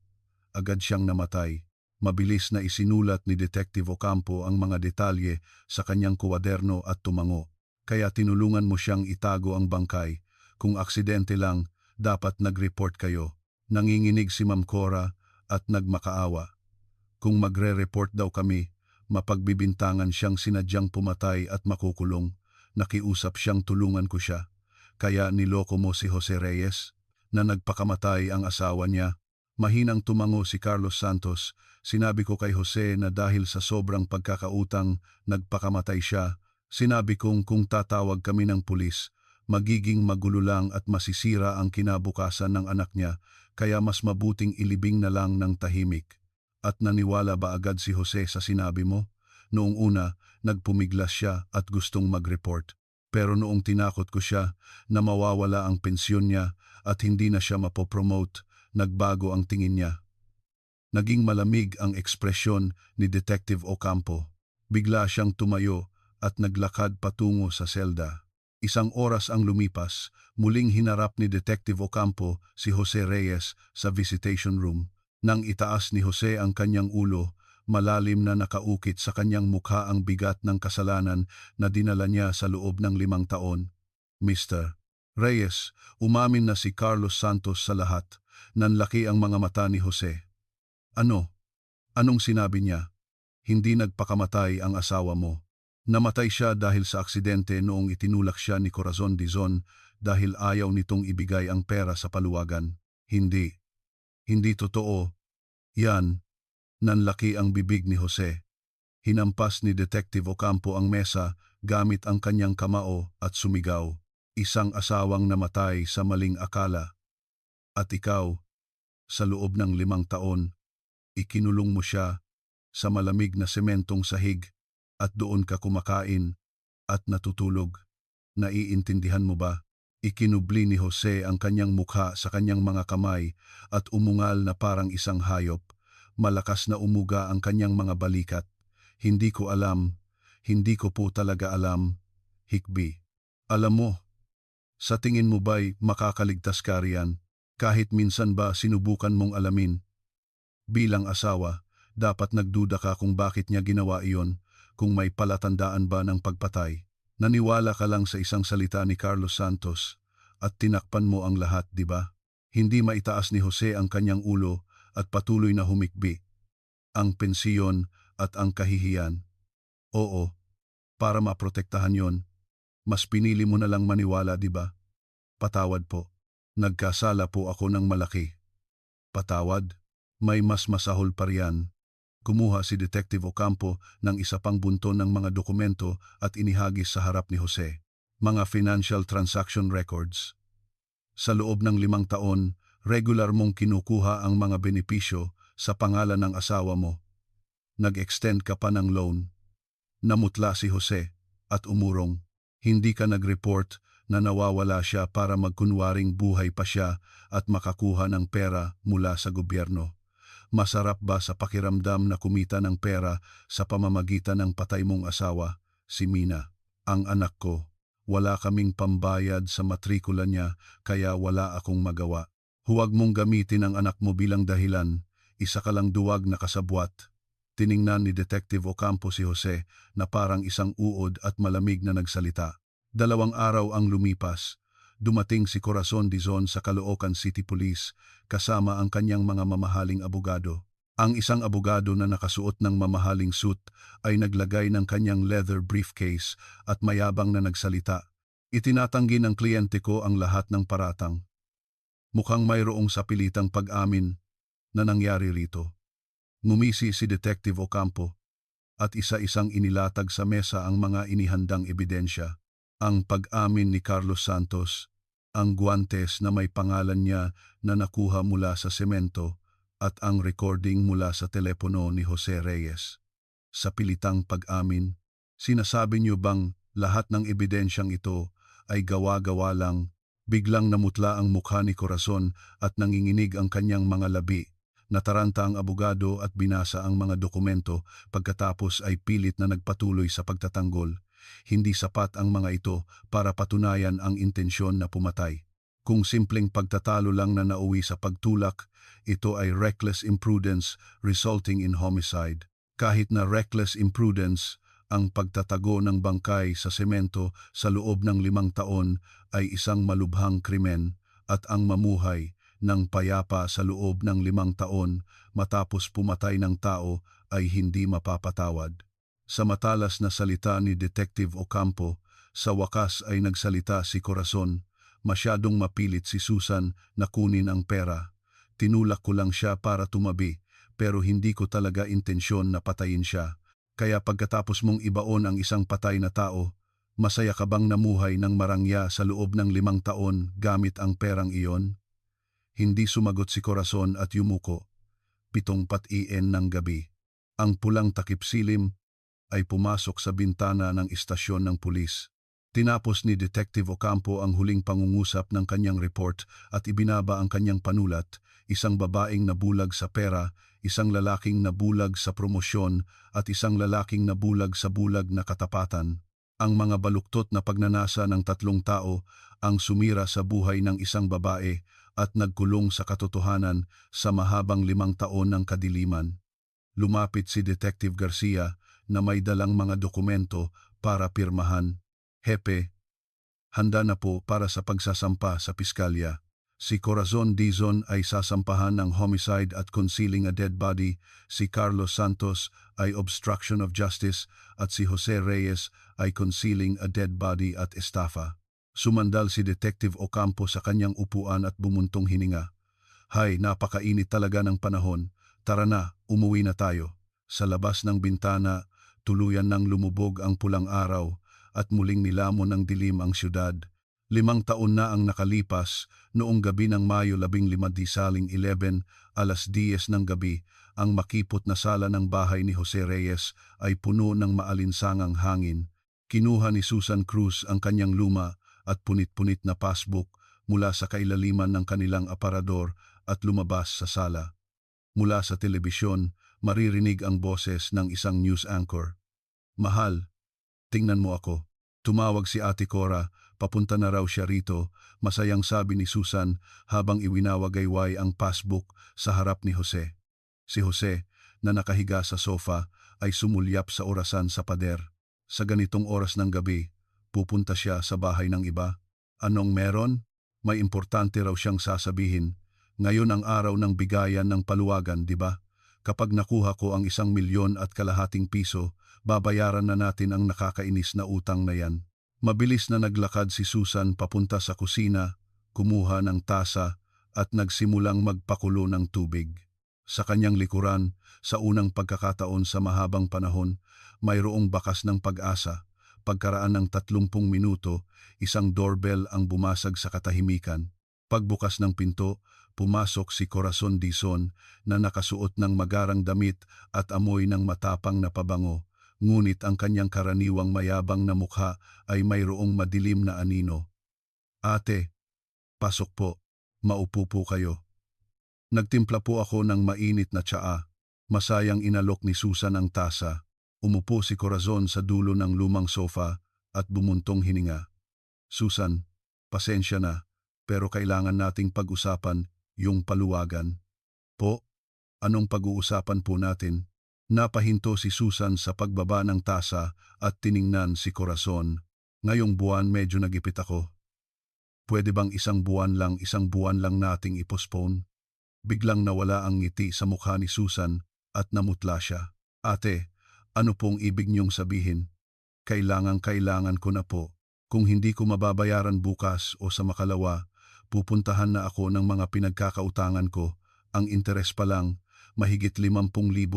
Agad siyang namatay. Mabilis na isinulat ni Detective Ocampo ang mga detalye sa kanyang kuwaderno at tumango. Kaya tinulungan mo siyang itago ang bangkay. Kung aksidente lang, dapat nag-report kayo. Nanginginig si Ma'am Cora at nagmakaawa. Kung magre-report daw kami, mapagbibintangan siyang sinadyang pumatay at makukulong. Nakiusap siyang tulungan ko siya. Kaya niloko mo si Jose Reyes na nagpakamatay ang asawa niya. Mahinang tumango si Carlos Santos. Sinabi ko kay Jose na dahil sa sobrang pagkakautang, nagpakamatay siya. Sinabi kong kung tatawag kami ng pulis, magiging magulo lang at masisira ang kinabukasan ng anak niya, kaya mas mabuting ilibing na lang ng tahimik. At naniwala ba agad si Jose sa sinabi mo? Noong una, nagpumiglas siya at gustong mag-report. Pero noong tinakot ko siya na mawawala ang pensyon niya at hindi na siya mapopromote, nagbago ang tingin niya. Naging malamig ang ekspresyon ni Detective Ocampo. Bigla siyang tumayo at naglakad patungo sa selda. Isang oras ang lumipas, muling hinarap ni Detective Ocampo si Jose Reyes sa visitation room. Nang itaas ni Jose ang kanyang ulo, malalim na nakaukit sa kanyang mukha ang bigat ng kasalanan na dinala niya sa loob ng 5 taon. Mr. Reyes, umamin na si Carlos Santos sa lahat. Nanlaki ang mga mata ni Jose. Ano? Anong sinabi niya? Hindi nagpakamatay ang asawa mo. Namatay siya dahil sa aksidente noong itinulak siya ni Corazon Dizon dahil ayaw nitong ibigay ang pera sa paluwagan. Hindi. Hindi totoo. Yan. Nanlaki ang bibig ni Jose. Hinampas ni Detective Ocampo ang mesa gamit ang kanyang kamao at sumigaw. Isang asawang namatay sa maling akala. At ikaw, sa loob ng 5 taon, ikinulong mo siya sa malamig na sementong sahig at doon ka kumakain at natutulog. Naiintindihan mo ba? Ikinubli ni Jose ang kanyang mukha sa kanyang mga kamay at umungal na parang isang hayop. Malakas na umuga ang kanyang mga balikat. Hindi ko alam. Hindi ko po talaga alam. Hikbi. Alam mo, sa tingin mo ba'y makakaligtas ka riyan? Kahit minsan ba sinubukan mong alamin? Bilang asawa, dapat nagduda ka kung bakit niya ginawa iyon, kung may palatandaan ba ng pagpatay. Naniwala ka lang sa isang salita ni Carlos Santos at tinakpan mo ang lahat, di ba? Hindi maitaas ni Jose ang kanyang ulo at patuloy na humikbi. Ang pensiyon at ang kahihiyan. Oo, para maprotektahan yon, mas pinili mo na lang maniwala, di ba? Patawad po. Nagkasala po ako ng malaki. Patawad? May mas masahol pa riyan. Kumuha si Detective Ocampo ng isa pang bunton ng mga dokumento at inihagis sa harap ni Jose. Mga financial transaction records. Sa loob ng 5 taon, regular mong kinukuha ang mga benepisyo sa pangalan ng asawa mo. Nag-extend ka pa ng loan. Namutla si Jose at umurong. Hindi ka nag-report na nawawala siya para magkunwaring buhay pa siya at makakuha ng pera mula sa gobyerno. Masarap ba sa pakiramdam na kumita ng pera sa pamamagitan ng patay mong asawa, si Mina? Ang anak ko, wala kaming pambayad sa matrikula niya kaya wala akong magawa. Huwag mong gamitin ang anak mo bilang dahilan, isa ka lang duwag na kasabwat. Tiningnan ni Detective Ocampo si Jose na parang isang uod at malamig na nagsalita. 2 araw ang lumipas. Dumating si Corazon Dizon sa Caloocan City Police kasama ang kanyang mga mamahaling abogado. Ang isang abogado na nakasuot ng mamahaling suit ay naglagay ng kanyang leather briefcase at mayabang na nagsalita. Itinatanggi ng kliyente ko ang lahat ng paratang. Mukhang mayroong sapilitang pag-amin na nangyari rito. Ngumisi si Detective Ocampo at isa-isang inilatag sa mesa ang mga inihandang ebidensya. Ang pag-amin ni Carlos Santos, ang guwantes na may pangalan niya na nakuha mula sa semento at ang recording mula sa telepono ni Jose Reyes. Sa pilitang pag-amin, sinasabi niyo bang lahat ng ebidensyang ito ay gawa-gawa lang? Biglang namutla ang mukha ni Corazon at nanginginig ang kanyang mga labi. Nataranta ang abogado at binasa ang mga dokumento pagkatapos ay pilit na nagpatuloy sa pagtatanggol. Hindi sapat ang mga ito para patunayan ang intensyon na pumatay. Kung simpleng pagtatalo lang na nauwi sa pagtulak, ito ay reckless imprudence resulting in homicide. Kahit na reckless imprudence, ang pagtatago ng bangkay sa semento sa loob ng 5 taon ay isang malubhang krimen at ang mamuhay ng payapa sa loob ng 5 taon matapos pumatay ng tao ay hindi mapapatawad. Sa matalas na salita ni Detective Ocampo, sa wakas ay nagsalita si Corazon. Masyadong mapilit si Susan na kunin ang pera. Tinulak ko lang siya para tumabi, pero hindi ko talaga intensyon na patayin siya. Kaya pagkatapos mong ibaon ang isang patay na tao, masaya ka bang namuhay ng marangya sa loob ng 5 taon gamit ang perang iyon? Hindi sumagot si Corazon at yumuko. 7:00 ng gabi. Ang pulang takip silim ay pumasok sa bintana ng istasyon ng pulis. Tinapos ni Detective Ocampo ang huling pangungusap ng kanyang report at ibinaba ang kanyang panulat, isang babaeng nabulag sa pera, isang lalaking nabulag sa promosyon at isang lalaking nabulag sa bulag na katapatan. Ang mga baluktot na pagnanasa ng 3 tao ang sumira sa buhay ng isang babae at nagkulong sa katotohanan sa mahabang 5 taon ng kadiliman. Lumapit si Detective Garcia na may dalang mga dokumento para pirmahan. Hepe, handa na po para sa pagsasampa sa piskalya. Si Corazon Dizon ay sasampahan ng homicide at concealing a dead body, si Carlos Santos ay obstruction of justice at si Jose Reyes ay concealing a dead body at estafa. Sumandal si Detective Ocampo sa kanyang upuan at bumuntong hininga. Hay, napakainit talaga ng panahon. Tara na, umuwi na tayo. Sa labas ng bintana, tuluyan nang lumubog ang pulang araw at muling nilamon ng dilim ang syudad. 5 taon na ang nakalipas, noong gabi ng Mayo 15 disaling 11, 10:00 ng gabi, ang makipot na sala ng bahay ni Jose Reyes ay puno ng maalinsangang hangin. Kinuha ni Susan Cruz ang kanyang luma at punit-punit na passbook mula sa kailaliman ng kanilang aparador at lumabas sa sala. Mula sa telebisyon, maririnig ang boses ng isang news anchor. Mahal, tingnan mo ako. Tumawag si Ate Cora, papunta na raw siya rito, masayang sabi ni Susan habang iwinawagayway ang passbook sa harap ni Jose. Si Jose, na nakahiga sa sofa, ay sumulyap sa orasan sa pader. Sa ganitong oras ng gabi, pupunta siya sa bahay ng iba. Anong meron? May importante raw siyang sasabihin. Ngayon ang araw ng bigayan ng paluwagan, di ba? Kapag nakuha ko ang 1,250,000 piso, babayaran na natin ang nakakainis na utang na yan. Mabilis na naglakad si Susan papunta sa kusina, kumuha ng tasa at nagsimulang magpakulo ng tubig. Sa kanyang likuran, sa unang pagkakataon sa mahabang panahon, mayroong bakas ng pag-asa. Pagkaraan ng 30 minuto, isang doorbell ang bumasag sa katahimikan. Pagbukas ng pinto, pumasok si Corazon Dizon na nakasuot ng magarang damit at amoy ng matapang na pabango. Ngunit ang kanyang karaniwang mayabang na mukha ay mayroong madilim na anino. Ate, pasok po. Maupo po kayo. Nagtimpla po ako ng mainit na tsaa. Masayang inalok ni Susan ang tasa. Umupo si Corazon sa dulo ng lumang sofa at bumuntong hininga. Susan, pasensya na, pero kailangan nating pag-usapan yung paluwagan. Po, anong pag-uusapan po natin? Napahinto si Susan sa pagbaba ng tasa at tiningnan si Corazon. Ngayong buwan medyo nagipit ako. Pwede bang isang buwan lang nating i-postpone? Biglang nawala ang ngiti sa mukha ni Susan at namutla siya. Ate, ano pong ibig niyong sabihin? Kailangan ko na po. Kung hindi ko mababayaran bukas o sa makalawa, pupuntahan na ako ng mga pinagkakautangan ko. Ang interes pa lang, mahigit 50,000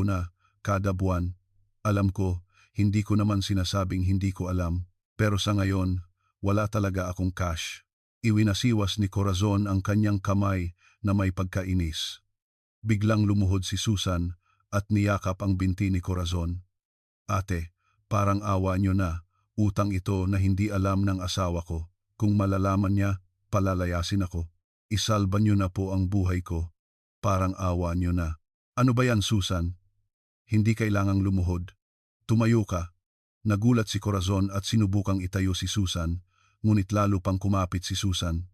na kada buwan. Alam ko, hindi ko naman sinasabing hindi ko alam. Pero sa ngayon, wala talaga akong cash. Iwinasiwas ni Corazon ang kanyang kamay na may pagkainis. Biglang lumuhod si Susan at niyakap ang binti ni Corazon. Ate, parang awa niyo na. Utang ito na hindi alam ng asawa ko. Kung malalaman niya, palalayasin ako. Isalba niyo na po ang buhay ko. Parang awa niyo na. Ano ba yan, Susan? Hindi kailangang lumuhod. Tumayo ka. Nagulat si Corazon at sinubukang itayo si Susan, ngunit lalo pang kumapit si Susan.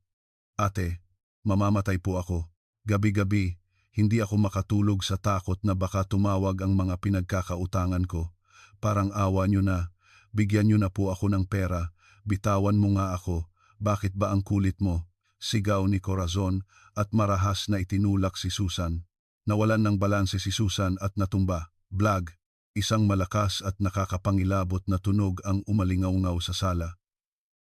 Ate, mamamatay po ako. Gabi-gabi, hindi ako makatulog sa takot na baka tumawag ang mga pinagkakautangan ko. Parang awa nyo na, bigyan nyo na po ako ng pera, bitawan mo nga ako, bakit ba ang kulit mo? Sigaw ni Corazon at marahas na itinulak si Susan. Nawalan ng balanse si Susan at natumba. Blag, isang malakas at nakakapangilabot na tunog ang umalingaw-ngaw sa sala.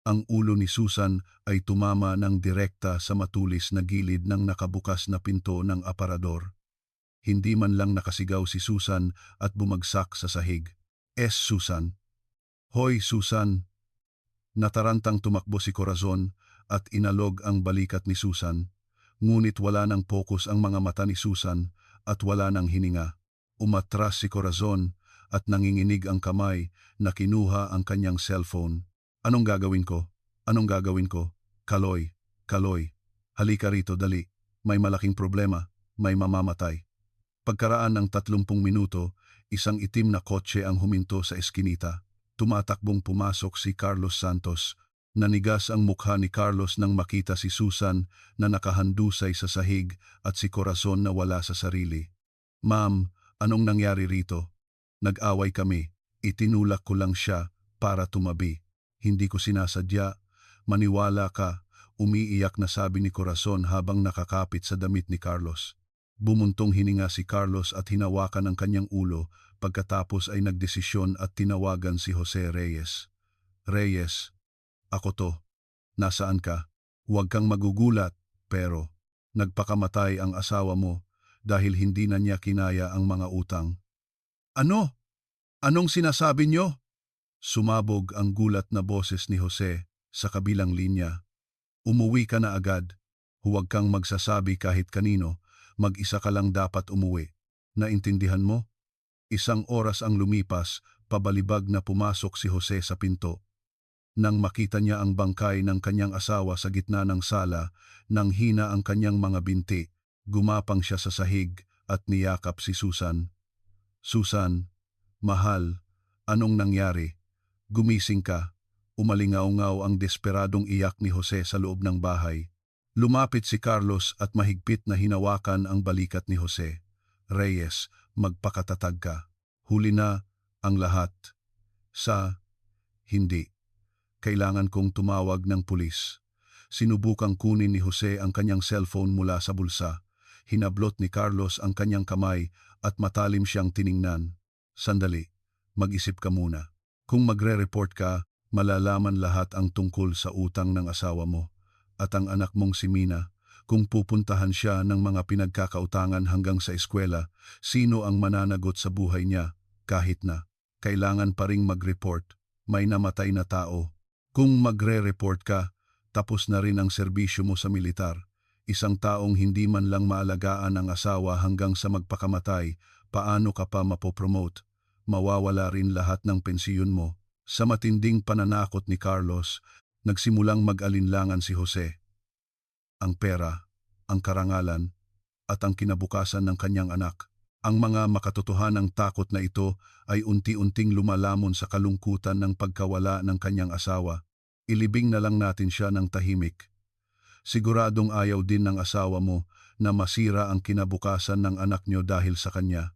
Ang ulo ni Susan ay tumama ng direkta sa matulis na gilid ng nakabukas na pinto ng aparador. Hindi man lang nakasigaw si Susan at bumagsak sa sahig. Susan! Hoy, Susan! Natarantang tumakbo si Corazon at inalog ang balikat ni Susan. Ngunit wala nang pokus ang mga mata ni Susan at wala nang hininga. Umatras si Corazon at nanginginig ang kamay na kinuha ang kanyang cellphone. Anong gagawin ko? Anong gagawin ko? Kaloy, Kaloy, halika rito dali. May malaking problema, may mamamatay. Pagkaraan ng 30 minuto, isang itim na kotse ang huminto sa eskinita. Tumatakbong pumasok si Carlos Santos. Nanigas ang mukha ni Carlos nang makita si Susan na nakahandusay sa sahig at si Corazon na wala sa sarili. Ma'am, anong nangyari rito? Nag-away kami. Itinulak ko lang siya para tumabi. Hindi ko sinasadya. Maniwala ka, umiiyak na sabi ni Corazon habang nakakapit sa damit ni Carlos. Bumuntong hininga si Carlos at hinawakan ang kanyang ulo pagkatapos ay nagdesisyon at tinawagan si Jose Reyes. Reyes, ako to. Nasaan ka? Huwag kang magugulat, pero nagpakamatay ang asawa mo dahil hindi na niya kinaya ang mga utang. Ano? Anong sinasabi niyo? Sumabog ang gulat na boses ni Jose sa kabilang linya. Umuwi ka na agad. Huwag kang magsasabi kahit kanino. Mag-isa ka lang dapat umuwi. Naintindihan mo? Isang oras ang lumipas, pabalibag na pumasok si Jose sa pinto. Nang makita niya ang bangkay ng kanyang asawa sa gitna ng sala, nang hina ang kanyang mga binti, gumapang siya sa sahig at niyakap si Susan. Susan, mahal, anong nangyari? Gumising ka. Umalingaw-ngaw ang desperadong iyak ni Jose sa loob ng bahay. Lumapit si Carlos at mahigpit na hinawakan ang balikat ni Jose. Reyes, magpakatatag ka. Huli na ang lahat. Hindi. Kailangan kong tumawag ng pulis. Sinubukang kunin ni Jose ang kanyang cellphone mula sa bulsa. Hinablot ni Carlos ang kanyang kamay at matalim siyang tiningnan. Sandali, mag-isip ka muna. Kung magre-report ka, malalaman lahat ang tungkol sa utang ng asawa mo at ang anak mong si Mina. Kung pupuntahan siya ng mga pinagkakautangan hanggang sa eskwela, sino ang mananagot sa buhay niya? Kahit na, kailangan pa ring mag-report. May namatay na tao. Kung magre-report ka, tapos na rin ang serbisyo mo sa militar. Isang taong hindi man lang maalagaan ang asawa hanggang sa magpakamatay, paano ka pa mapopromote? Mawawala rin lahat ng pensiyon mo. Sa matinding pananakot ni Carlos, nagsimulang mag-alinlangan si Jose. Ang pera, ang karangalan, at ang kinabukasan ng kanyang anak. Ang mga makatotohanang takot na ito ay unti-unting lumalamon sa kalungkutan ng pagkawala ng kanyang asawa. Ilibing na lang natin siya ng tahimik. Siguradong ayaw din ng asawa mo na masira ang kinabukasan ng anak niyo dahil sa kanya.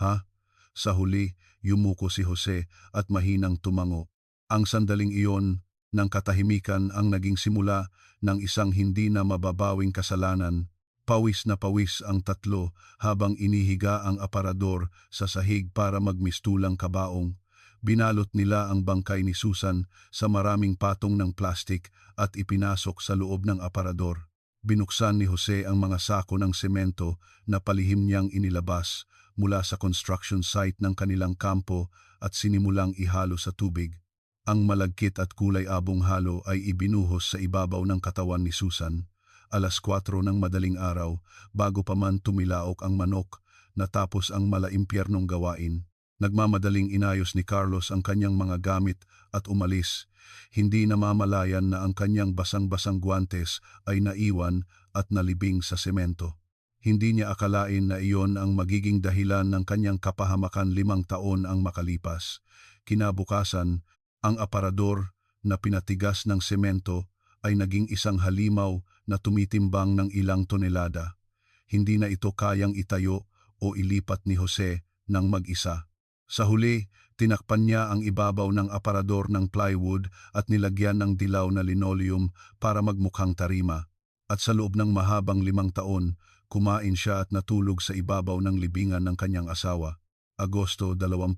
Ha? Sa huli, yumuko si Jose at mahinang tumango. Ang sandaling iyon ng katahimikan ang naging simula ng isang hindi na mababawing kasalanan. Pawis na pawis ang tatlo habang inihiga ang aparador sa sahig para magmistulang kabaong. Binalot nila ang bangkay ni Susan sa maraming patong ng plastik at ipinasok sa loob ng aparador. Binuksan ni Jose ang mga sako ng semento na palihim niyang inilabas mula sa construction site ng kanilang kampo at sinimulang ihalo sa tubig. Ang malagkit at kulay abong halo ay ibinuhos sa ibabaw ng katawan ni Susan. 4:00 ng madaling araw, bago pa man tumilaok ang manok, natapos ang malaimpyernong gawain. Nagmamadaling inayos ni Carlos ang kanyang mga gamit at umalis. Hindi namamalayan na ang kanyang basang-basang guwantes ay naiwan at nalibing sa semento. Hindi niya akalain na iyon ang magiging dahilan ng kanyang kapahamakan 5 taon ang makalipas. Kinabukasan, ang aparador na pinatigas ng semento ay naging isang halimaw na tumitimbang ng ilang tonelada. Hindi na ito kayang itayo o ilipat ni Jose ng mag-isa. Sa huli, tinakpan niya ang ibabaw ng aparador ng plywood at nilagyan ng dilaw na linoleum para magmukhang tarima. At sa loob ng mahabang 5 taon, kumain siya at natulog sa ibabaw ng libingan ng kanyang asawa. Agosto 20,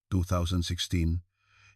2016.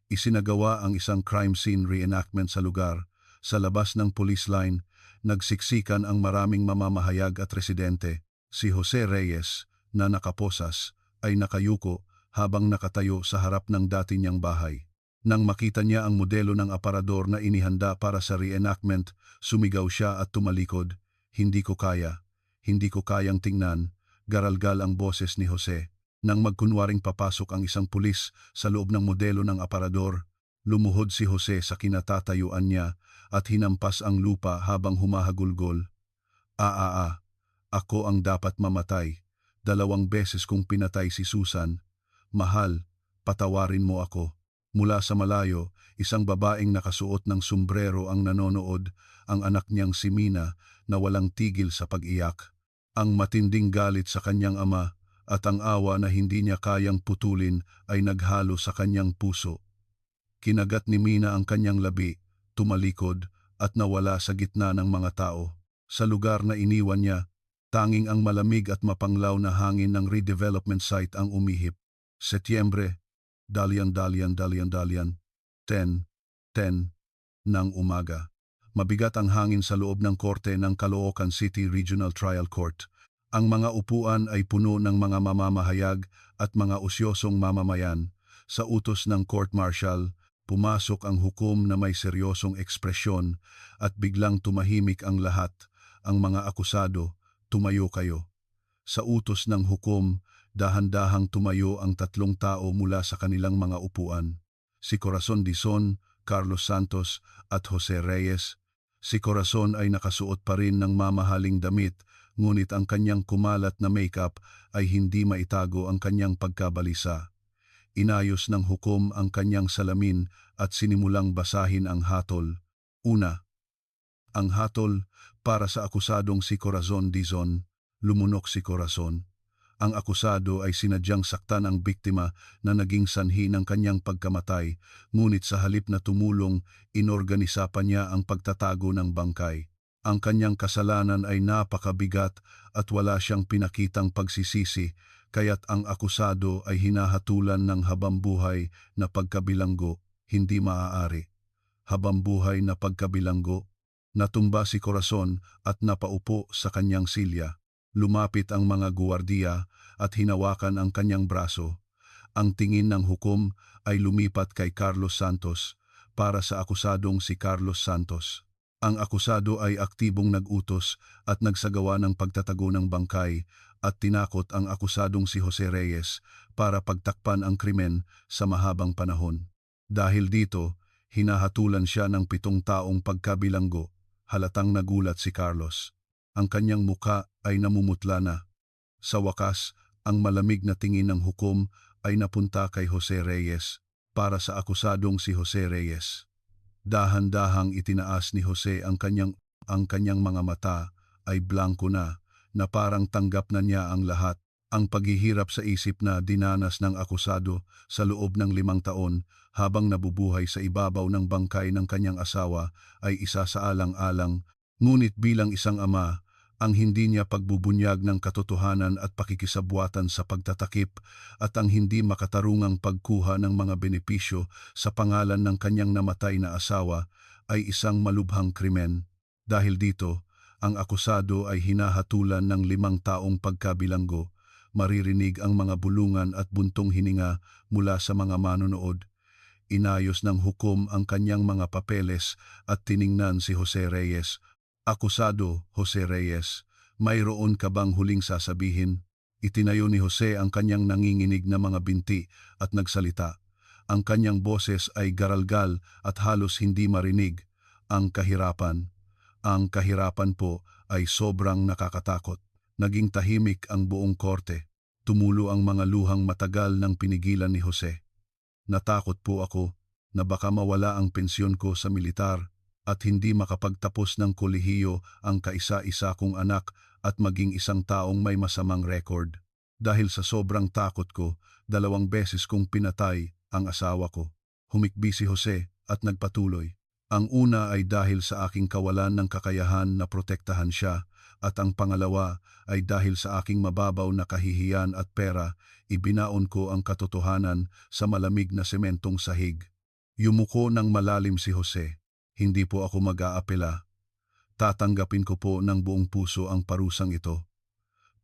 Isinagawa ang isang crime scene reenactment sa lugar. Sa labas ng police line, nagsiksikan ang maraming mamamahayag at residente. Si Jose Reyes, na nakaposas, ay nakayuko habang nakatayo sa harap ng dati niyang bahay. Nang makita niya ang modelo ng aparador na inihanda para sa reenactment, sumigaw siya at tumalikod. Hindi ko kaya. Hindi ko kayang tingnan. Garalgal ang boses ni Jose. Nang magkunwaring papasok ang isang pulis sa loob ng modelo ng aparador, lumuhod si Jose sa kinatatayuan niya at hinampas ang lupa habang humahagulgol. Ako ang dapat mamatay. 2 beses kong pinatay si Susan. Mahal, patawarin mo ako. Mula sa malayo, isang babaeng nakasuot ng sombrero ang nanonood, ang anak niyang si Mina na walang tigil sa pag-iyak. Ang matinding galit sa kanyang ama at ang awa na hindi niya kayang putulin ay naghalo sa kanyang puso. Kinagat ni Mina ang kanyang labi, tumalikod at nawala sa gitna ng mga tao. Sa lugar na iniwan niya, tanging ang malamig at mapanglaw na hangin ng redevelopment site ang umihip. Setyembre, dalian, 10:10 ng umaga. Mabigat ang hangin sa loob ng korte ng Caloocan City Regional Trial Court. Ang mga upuan ay puno ng mga mamamahayag at mga usyosong mamamayan. Sa utos ng court martial, pumasok ang hukom na may seryosong ekspresyon at biglang tumahimik ang lahat. Ang mga akusado, tumayo kayo. Sa utos ng hukom, dahan-dahang tumayo ang 3 tao mula sa kanilang mga upuan. Si Corazon Dizon, Carlos Santos at Jose Reyes. Si Corazon ay nakasuot pa rin ng mamahaling damit, ngunit ang kanyang kumalat na makeup ay hindi maitago ang kanyang pagkabalisa. Inayos ng hukom ang kanyang salamin at sinimulang basahin ang hatol. Una, ang hatol para sa akusadong si Corazon Dizon. Lumunok si Corazon. Ang akusado ay sinadyang saktan ang biktima na naging sanhi ng kanyang pagkamatay, ngunit sa halip na tumulong, inorganisa pa niya ang pagtatago ng bangkay. Ang kanyang kasalanan ay napakabigat at wala siyang pinakitang pagsisisi, kaya't ang akusado ay hinahatulan ng habambuhay na pagkabilanggo, hindi maaari. Habambuhay na pagkabilanggo. Natumba si Corazon at napaupo sa kanyang silya. Lumapit ang mga guwardiya at hinawakan ang kanyang braso. Ang tingin ng hukom ay lumipat kay Carlos Santos para sa akusadong si Carlos Santos. Ang akusado ay aktibong nag-utos at nagsagawa ng pagtatago ng bangkay at tinakot ang akusadong si Jose Reyes para pagtakpan ang krimen sa mahabang panahon. Dahil dito, hinahatulan siya ng 7 taong pagkabilanggo. Halatang nagulat si Carlos. Ang kanyang muka ay namumutla na. Sa wakas, ang malamig na tingin ng hukom ay napunta kay Jose Reyes para sa akusadong si Jose Reyes. Dahan-dahang itinaas ni Jose ang kanyang mga mata ay blanko na parang tanggap na niya ang lahat. Ang paghihirap sa isip na dinanas ng akusado sa loob ng 5 taon habang nabubuhay sa ibabaw ng bangkay ng kanyang asawa ay isa sa alang-alang, ngunit bilang isang ama, ang hindi niya pagbubunyag ng katotohanan at pakikisabwatan sa pagtatakip at ang hindi makatarungang pagkuha ng mga benepisyo sa pangalan ng kanyang namatay na asawa ay isang malubhang krimen. Dahil dito, ang akusado ay hinahatulan ng 5 taong pagkabilanggo. Maririnig ang mga bulungan at buntong hininga mula sa mga manonood. Inayos ng hukom ang kanyang mga papeles at tiningnan si Jose Reyes. Akusado, Jose Reyes, mayroon ka bang huling sasabihin? Itinayo ni Jose ang kanyang nanginginig na mga binti at nagsalita. Ang kanyang boses ay garalgal at halos hindi marinig. Ang kahirapan po ay sobrang nakakatakot. Naging tahimik ang buong korte. Tumulo ang mga luhang matagal ng pinigilan ni Jose. Natakot po ako na baka mawala ang pensyon ko sa militar. at hindi makapagtapos ng kolehiyo ang kaisa-isa kong anak at maging isang taong may masamang record. Dahil sa sobrang takot ko, 2 beses kong pinatay ang asawa ko. Humikbi si Jose at nagpatuloy. Ang una ay dahil sa aking kawalan ng kakayahan na protektahan siya, at ang pangalawa ay dahil sa aking mababaw na kahihiyan at pera, ibinaon ko ang katotohanan sa malamig na sementong sahig. Yumuko ng malalim si Jose. Hindi po ako mag-aapela. Tatanggapin ko po ng buong puso ang parusang ito.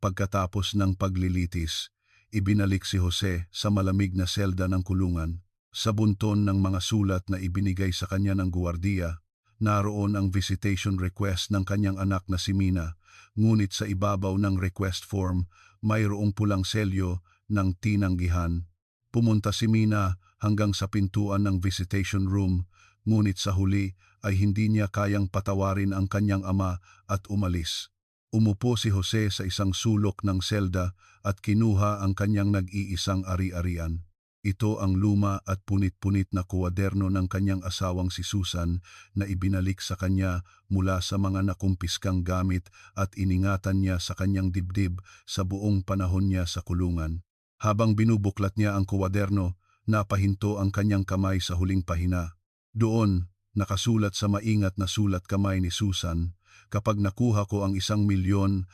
Pagkatapos ng paglilitis, ibinalik si Jose sa malamig na selda ng kulungan. Sa bunton ng mga sulat na ibinigay sa kanya ng guwardiya, naroon ang visitation request ng kanyang anak na si Mina, ngunit sa ibabaw ng request form, mayroong pulang selyo ng tinanggihan. Pumunta si Mina hanggang sa pintuan ng visitation room, ngunit sa huli ay hindi niya kayang patawarin ang kanyang ama at umalis. Umupo si Jose sa isang sulok ng selda at kinuha ang kanyang nag-iisang ari-arian. Ito ang luma at punit-punit na kuwaderno ng kanyang asawang si Susan na ibinalik sa kanya mula sa mga nakumpiskang gamit at iningatan niya sa kanyang dibdib sa buong panahon niya sa kulungan. Habang binubuklat niya ang kuwaderno, napahinto ang kanyang kamay sa huling pahina. Doon, nakasulat sa maingat na sulat kamay ni Susan, "Kapag nakuha ko ang 1,000,000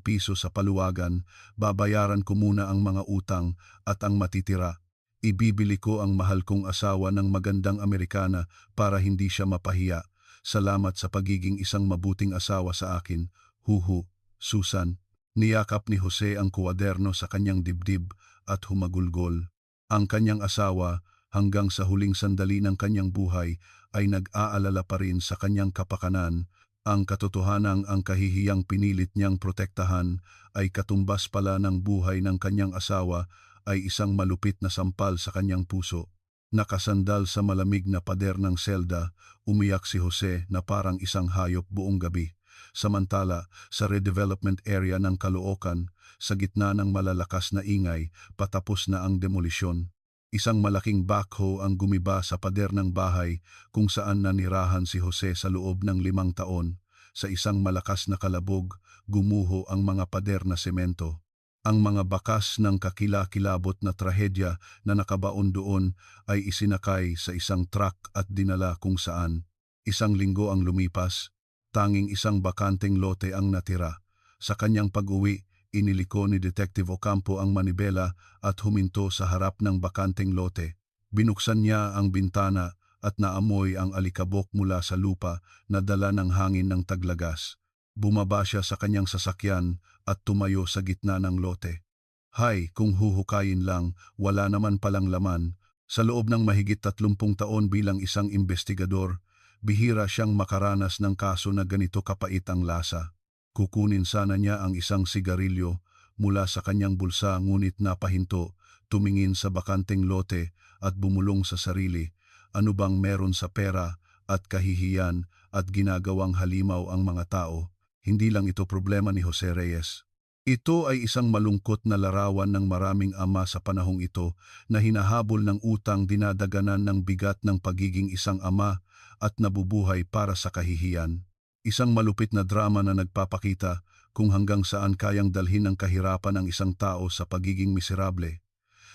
piso sa paluwagan, babayaran ko muna ang mga utang at ang matitira. Ibibili ko ang mahal kong asawa ng magandang Amerikana para hindi siya mapahiya. Salamat sa pagiging isang mabuting asawa sa akin. Huhu, Susan." Niyakap ni Jose ang kuwaderno sa kanyang dibdib at humagulgol. Ang kanyang asawa, hanggang sa huling sandali ng kanyang buhay, ay nag-aalala pa rin sa kanyang kapakanan. Ang katotohanang ang kahihiyang pinilit niyang protektahan ay katumbas pala ng buhay ng kanyang asawa ay isang malupit na sampal sa kanyang puso. Nakasandal sa malamig na pader ng selda, umiyak si Jose na parang isang hayop buong gabi. Samantala, sa redevelopment area ng Caloocan, sa gitna ng malalakas na ingay, patapos na ang demolisyon. Isang malaking backhoe ang gumiba sa pader ng bahay kung saan nanirahan si Jose sa loob ng 5 taon. Sa isang malakas na kalabog, gumuho ang mga pader na semento. Ang mga bakas ng kakilakilabot na trahedya na nakabaon doon ay isinakay sa isang truck at dinala kung saan. 1 linggo ang lumipas, tanging isang bakanteng lote ang natira. Sa kanyang pag-uwi, iniliko ni Detective Ocampo ang manibela at huminto sa harap ng bakanteng lote. Binuksan niya ang bintana at naamoy ang alikabok mula sa lupa na dala ng hangin ng taglagas. Bumaba siya sa kanyang sasakyan at tumayo sa gitna ng lote. Hay, kung huhukayin lang, wala naman palang laman. Sa loob ng mahigit 30 taon bilang isang investigador, bihira siyang makaranas ng kaso na ganito kapait ang lasa. Kukunin sana niya ang isang sigarilyo mula sa kanyang bulsa ngunit napahinto, tumingin sa bakanteng lote at bumulong sa sarili. Ano bang meron sa pera at kahihiyan at ginagawang halimaw ang mga tao? Hindi lang ito problema ni Jose Reyes. Ito ay isang malungkot na larawan ng maraming ama sa panahong ito na hinahabol ng utang, dinadaganan ng bigat ng pagiging isang ama at nabubuhay para sa kahihiyan. Isang malupit na drama na nagpapakita kung hanggang saan kayang dalhin ng kahirapan ang isang tao sa pagiging miserable.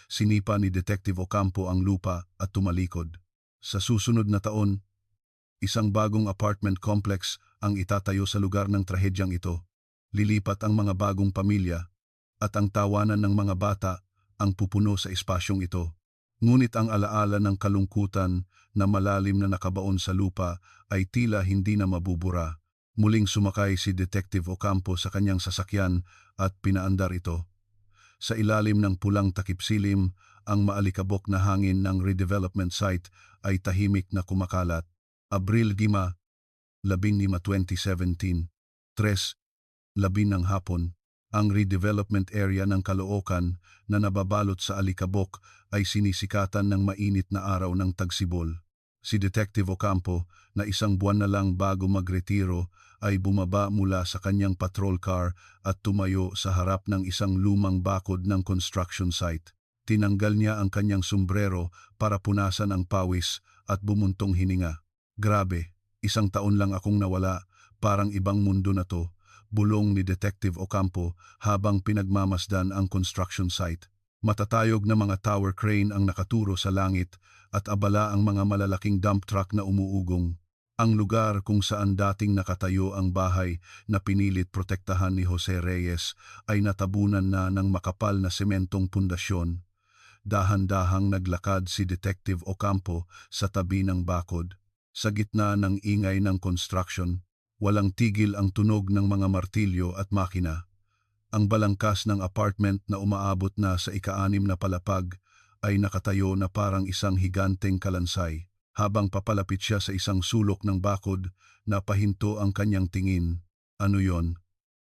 Sinipa ni Detective Ocampo ang lupa at tumalikod. Sa susunod na taon, isang bagong apartment complex ang itatayo sa lugar ng trahedyang ito. Lilipat ang mga bagong pamilya at ang tawanan ng mga bata ang pupuno sa espasyong ito. Ngunit ang alaala ng kalungkutan na malalim na nakabaon sa lupa ay tila hindi na mabubura. Muling sumakay si Detective Ocampo sa kanyang sasakyan at pinaandar ito. Sa ilalim ng pulang takipsilim, ang maalikabok na hangin ng redevelopment site ay tahimik na kumakalat. Abril 5, 2017, 3:10 ng hapon. Ang redevelopment area ng Caloocan na nababalot sa alikabok ay sinisikatan ng mainit na araw ng tagsibol. Si Detective Ocampo, na isang buwan na lang bago magretiro, ay bumaba mula sa kanyang patrol car at tumayo sa harap ng isang lumang bakod ng construction site. Tinanggal niya ang kanyang sombrero para punasan ang pawis at bumuntong hininga. Grabe, Isang taon lang akong nawala, parang ibang mundo na to, bulong ni Detective Ocampo habang pinagmamasdan ang construction site. Matatayog na mga tower crane ang nakaturo sa langit at abala ang mga malalaking dump truck na umuugong. Ang lugar kung saan dating nakatayo ang bahay na pinilit protektahan ni Jose Reyes ay natabunan na ng makapal na sementong pundasyon. Dahan-dahang naglakad si Detective Ocampo sa tabi ng bakod. Sa gitna ng ingay ng construction, walang tigil ang tunog ng mga martilyo at makina. Ang balangkas ng apartment na umaabot na sa ika-6 na palapag ay nakatayo na parang isang higanteng kalansay. Habang papalapit siya sa isang sulok ng bakod, napahinto ang kanyang tingin. Ano yon?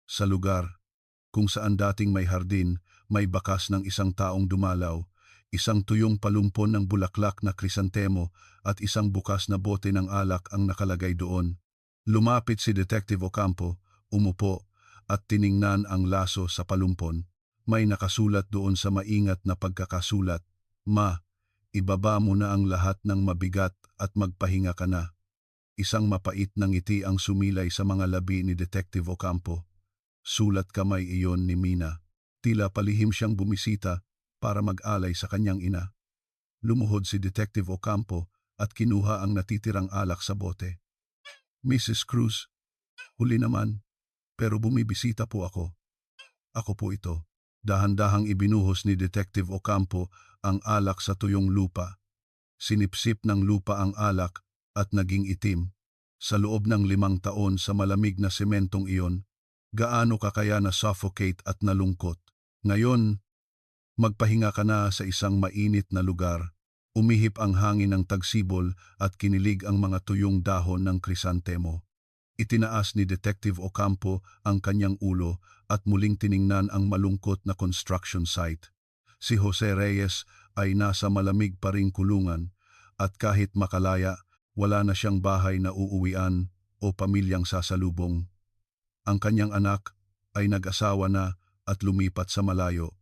Sa lugar kung saan dating may hardin, may bakas ng isang taong dumalaw, isang tuyong palumpon ng bulaklak na krisantemo at isang bukas na bote ng alak ang nakalagay doon. Lumapit si Detective Ocampo, umupo, at tiningnan ang laso sa palumpon. May nakasulat doon sa maingat na pagkakasulat, "Ma, ibaba mo na ang lahat ng mabigat at magpahinga ka na." Isang mapait na ngiti ang sumilay sa mga labi ni Detective Ocampo. Sulat kamay iyon ni Mina. Tila palihim siyang bumisita para mag-alay sa kanyang ina. Lumuhod si Detective Ocampo at kinuha ang natitirang alak sa bote. "Mrs. Cruz, huli naman, pero bumibisita po ako. Ako po ito." Dahan-dahang ibinuhos ni Detective Ocampo ang alak sa tuyong lupa. Sinipsip ng lupa ang alak at naging itim. Sa loob ng 5 taon sa malamig na sementong iyon, gaano ka kaya na-suffocate at nalungkot? Ngayon, magpahinga ka na sa isang mainit na lugar. Umihip ang hangin ng tagsibol at kinilig ang mga tuyong dahon ng krisantemo. Itinaas ni Detective Ocampo ang kanyang ulo at muling tiningnan ang malungkot na construction site. Si Jose Reyes ay nasa malamig pa ring kulungan at kahit makalaya, wala na siyang bahay na uuwian o pamilyang sasalubong. Ang kanyang anak ay nag-asawa na at lumipat sa malayo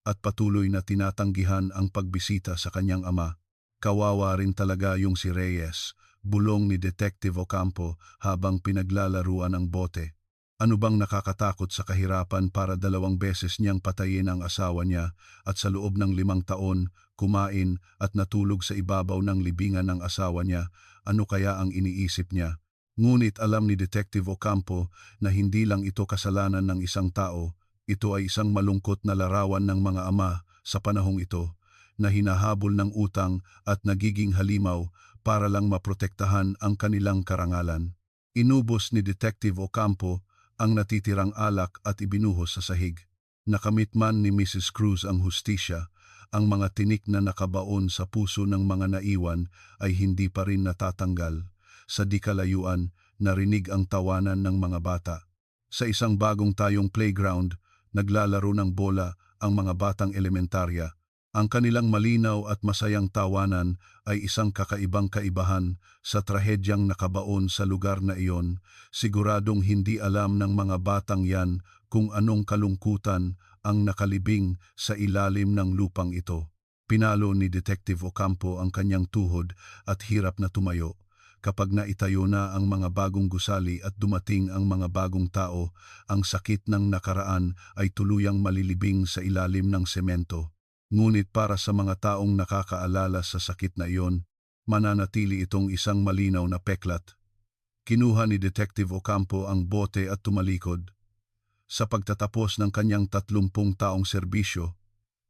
at patuloy na tinatanggihan ang pagbisita sa kanyang ama. Kawawa rin talaga yung si Reyes, bulong ni Detective Ocampo habang pinaglalaruan ang bote. Ano bang nakakatakot sa kahirapan para 2 beses niyang patayin ang asawa niya at sa loob ng 5 taon, kumain at natulog sa ibabaw ng libingan ng asawa niya? Ano kaya ang iniisip niya? Ngunit alam ni Detective Ocampo na hindi lang ito kasalanan ng isang tao, ito ay isang malungkot na larawan ng mga ama sa panahong ito na hinahabol ng utang at nagiging halimaw para lang maprotektahan ang kanilang karangalan. Inubos ni Detective Ocampo ang natitirang alak at ibinuhos sa sahig. Nakamit man ni Mrs. Cruz ang hustisya, ang mga tinik na nakabaon sa puso ng mga naiwan ay hindi pa rin natatanggal. Sa di kalayuan, narinig ang tawanan ng mga bata. Sa isang bagong tayong playground, naglalaro ng bola ang mga batang elementarya. Ang kanilang malinaw at masayang tawanan ay isang kakaibang kaibahan sa trahedyang nakabaon sa lugar na iyon. Siguradong hindi alam ng mga batang yan kung anong kalungkutan ang nakalibing sa ilalim ng lupang ito. Pinalo ni Detective Ocampo ang kanyang tuhod at hirap na tumayo. Kapag naitayo na ang mga bagong gusali at dumating ang mga bagong tao, ang sakit ng nakaraan ay tuluyang malilibing sa ilalim ng semento. Ngunit para sa mga taong nakakaalala sa sakit na iyon, mananatili itong isang malinaw na peklat. Kinuha ni Detective Ocampo ang bote at tumalikod. Sa pagtatapos ng kanyang 30 taong serbisyo,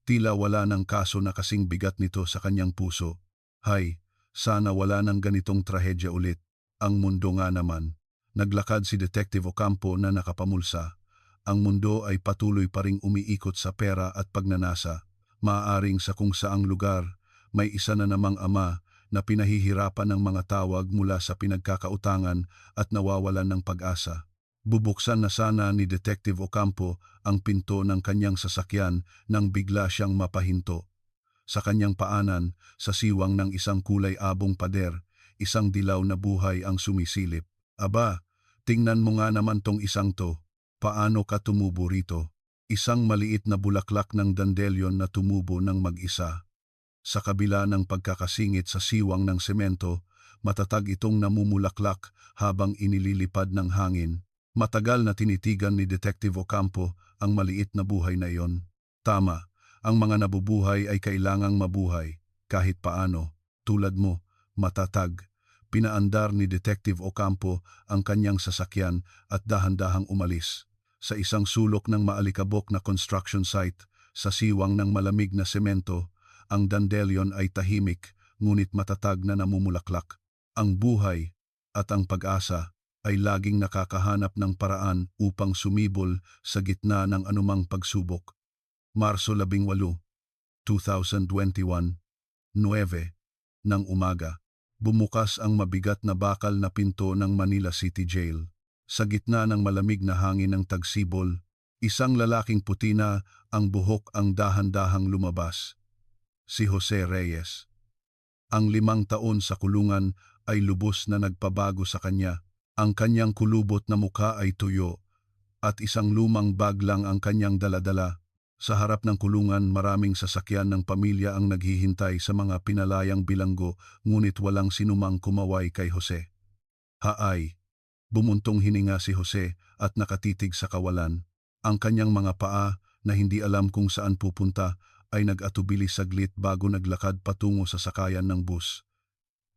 tila wala ng kaso na kasing bigat nito sa kanyang puso. Hay, sana wala ng ganitong trahedya ulit. Ang mundo nga naman. Naglakad si Detective Ocampo na nakapamulsa. Ang mundo ay patuloy pa ring umiikot sa pera at pagnanasa. Maaaring sa kung saang lugar, may isa na namang ama na pinahihirapan ng mga tawag mula sa pinagkakautangan at nawawalan ng pag-asa. Bubuksan na sana ni Detective Ocampo ang pinto ng kanyang sasakyan nang bigla siyang mapahinto. Sa kanyang paanan, sa siwang ng isang kulay abong pader, isang dilaw na buhay ang sumisilip. "Aba, tingnan mo nga naman tong isang to. Paano ka tumubo rito?" Isang maliit na bulaklak ng dandelion na tumubo ng mag-isa. Sa kabila ng pagkakasingit sa siwang ng semento, matatag itong namumulaklak habang inililipad ng hangin. Matagal na tinitigan ni Detective Ocampo ang maliit na buhay na iyon. Tama, ang mga nabubuhay ay kailangang mabuhay, kahit paano, tulad mo, matatag. Pinaandar ni Detective Ocampo ang kanyang sasakyan at dahan-dahang umalis. Sa isang sulok ng maalikabok na construction site, sa siwang ng malamig na semento, ang dandelion ay tahimik ngunit matatag na namumulaklak. Ang buhay at ang pag-asa ay laging nakakahanap ng paraan upang sumibol sa gitna ng anumang pagsubok. Marso 18, 2021, 9 ng umaga. Bumukas ang mabigat na bakal na pinto ng Manila City Jail. Sa gitna ng malamig na hangin ng tagsibol, isang lalaking puti na ang buhok ang dahan-dahang lumabas. Si Jose Reyes. Ang 5 taon sa kulungan ay lubos na nagpabago sa kanya. Ang kanyang kulubot na mukha ay tuyo at isang lumang bag lang ang kanyang daladala. Sa harap ng kulungan, maraming sasakyan ng pamilya ang naghihintay sa mga pinalayang bilanggo, ngunit walang sinumang kumaway kay Jose. Haay! Bumuntong hininga si Jose at nakatitig sa kawalan. Ang kanyang mga paa na hindi alam kung saan pupunta ay nag-atubili saglit bago naglakad patungo sa sakayan ng bus.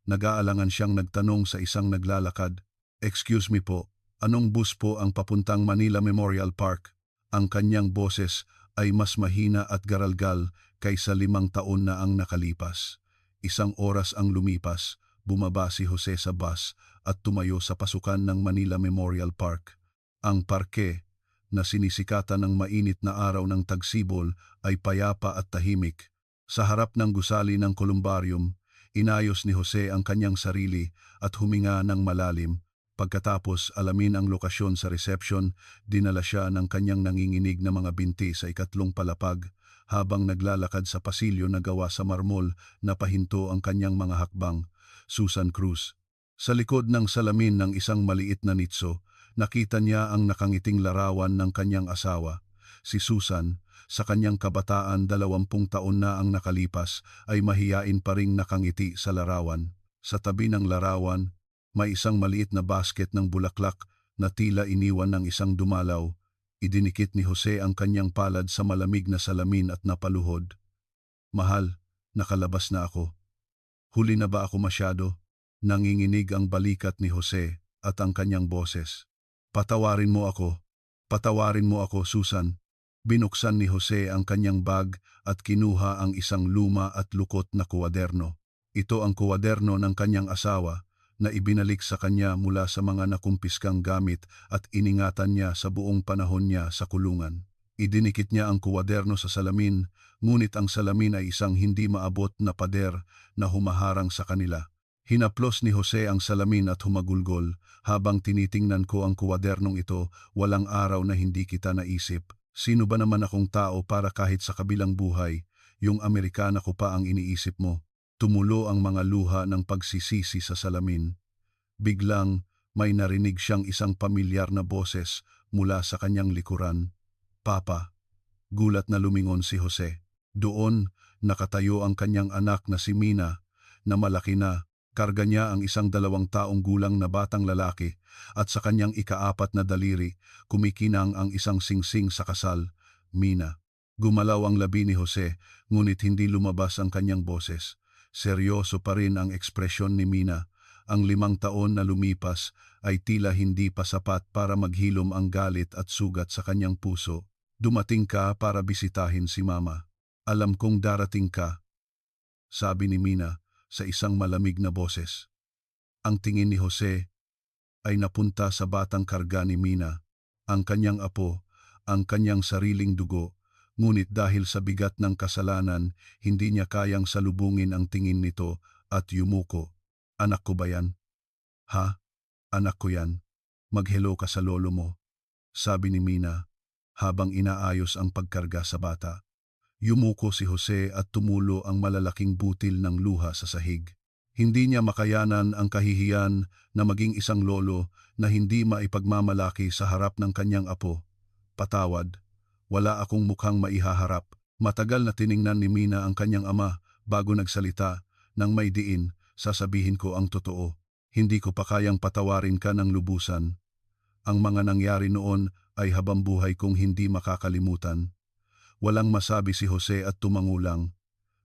Nag-aalangan siyang nagtanong sa isang naglalakad, "Excuse me po, anong bus po ang papuntang Manila Memorial Park?" Ang kanyang boses ay mas mahina at garalgal kaysa 5 taon na ang nakalipas. 1 oras ang lumipas, bumaba si Jose sa bus at tumayo sa pasukan ng Manila Memorial Park. Ang parke, na sinisikatan ng mainit na araw ng tagsibol, ay payapa at tahimik. Sa harap ng gusali ng kolumbarium, inayos ni Jose ang kanyang sarili at huminga ng malalim. Pagkatapos alamin ang lokasyon sa reception, dinala siya ng kanyang nanginginig na mga binti sa 3 palapag habang naglalakad sa pasilyo na gawa sa marmol na pahinto ang kanyang mga hakbang. Susan Cruz. Sa likod ng salamin ng isang maliit na nitso, nakita niya ang nakangiting larawan ng kanyang asawa. Si Susan, sa kanyang kabataan 20 taon na ang nakalipas, ay mahiyain pa ring nakangiti sa larawan. Sa tabi ng larawan, may isang maliit na basket ng bulaklak na tila iniwan ng isang dumalaw. Idinikit ni Jose ang kanyang palad sa malamig na salamin at napaluhod. "Mahal, nakalabas na ako. Huli na ba ako masyado?" Nanginginig ang balikat ni Jose at ang kanyang boses. "Patawarin mo ako. Patawarin mo ako, Susan." Binuksan ni Jose ang kanyang bag at kinuha ang isang luma at lukot na kuwaderno. Ito ang kuwaderno ng kanyang asawa na ibinalik sa kanya mula sa mga nakumpiskang gamit at iningatan niya sa buong panahon niya sa kulungan. Idinikit niya ang kuwaderno sa salamin, ngunit ang salamin ay isang hindi maabot na pader na humaharang sa kanila. Hinaplos ni Jose ang salamin at humagulgol, "Habang tinitingnan ko ang kuwadernong ito, walang araw na hindi kita naisip. Sino ba naman akong tao para kahit sa kabilang buhay, yung Amerikana ko pa ang iniisip mo?" Tumulo ang mga luha ng pagsisisi sa salamin. Biglang may narinig siyang isang pamilyar na boses mula sa kanyang likuran. "Papa." Gulat na lumingon si Jose. Doon, nakatayo ang kanyang anak na si Mina, na malaki na. Karga niya ang isang 2 taong gulang na batang lalaki at sa kanyang ika-4 na daliri, kumikinang ang isang singsing sa kasal. "Mina." Gumalaw ang labi ni Jose, ngunit hindi lumabas ang kanyang boses. Seryoso pa rin ang ekspresyon ni Mina. Ang 5 taon na lumipas ay tila hindi pa sapat para maghilom ang galit at sugat sa kanyang puso. "Dumating ka para bisitahin si Mama. Alam kong darating ka," sabi ni Mina sa isang malamig na boses. Ang tingin ni Jose ay napunta sa batang karga ni Mina, ang kanyang apo, ang kanyang sariling dugo. Ngunit dahil sa bigat ng kasalanan, hindi niya kayang salubungin ang tingin nito at yumuko. "Anak ko ba yan?" "Ha? Anak ko yan. Mag-hello ka sa lolo mo," sabi ni Mina habang inaayos ang pagkarga sa bata. Yumuko si Jose at tumulo ang malalaking butil ng luha sa sahig. Hindi niya makayanan ang kahihiyan na maging isang lolo na hindi maipagmamalaki sa harap ng kanyang apo. "Patawad. Wala akong mukhang maihaharap." Matagal na tiningnan ni Mina ang kanyang ama bago nagsalita ng may diin. sasabihin ko ang totoo. Hindi ko pa kayang patawarin ka ng lubusan. Ang mga nangyari noon ay habambuhay kong hindi makakalimutan. Walang masabi si Jose at tumangulang.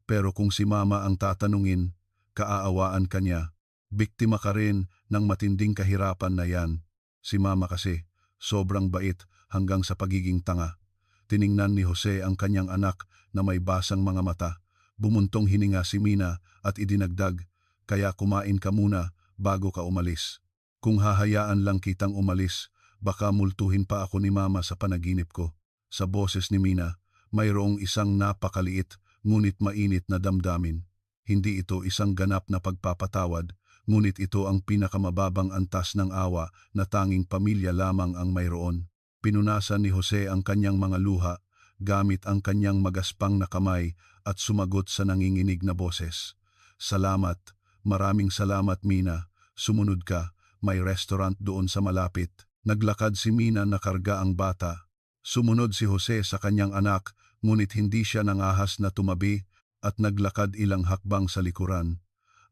Pero kung si Mama ang tatanungin, kaaawaan ka niya. Biktima ka rin ng matinding kahirapan na yan. Si Mama kasi, sobrang bait hanggang sa pagiging tanga. Tiningnan ni Jose ang kanyang anak na may basang mga mata. Bumuntong hininga si Mina at idinagdag, kaya kumain ka muna bago ka umalis. Kung hahayaan lang kitang umalis, baka multuhin pa ako ni Mama sa panaginip ko. Sa boses ni Mina, mayroong isang napakaliit ngunit mainit na damdamin. Hindi ito isang ganap na pagpapatawad, ngunit ito ang pinakamababang antas ng awa na tanging pamilya lamang ang mayroon. Pinunasan ni Jose ang kanyang mga luha gamit ang kanyang magaspang na kamay at sumagot sa nanginginig na boses. Salamat, maraming salamat Mina, sumunod ka, may restaurant doon sa malapit. Naglakad si Mina na karga ang bata. Sumunod si Jose sa kanyang anak, ngunit hindi siya nangahas na tumabi at naglakad ilang hakbang sa likuran.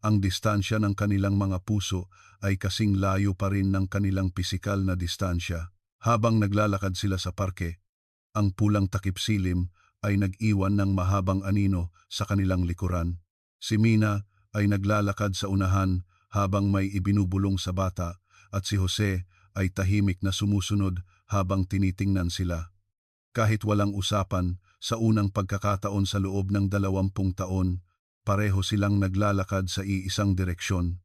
Ang distansya ng kanilang mga puso ay kasing layo pa rin ng kanilang pisikal na distansya. Habang naglalakad sila sa parke, ang pulang takip silim ay nag-iwan ng mahabang anino sa kanilang likuran. Si Mina ay naglalakad sa unahan habang may ibinubulong sa bata at si Jose ay tahimik na sumusunod habang tinitingnan sila. Kahit walang usapan, sa unang pagkakataon sa loob ng 20 taon, pareho silang naglalakad sa iisang direksyon.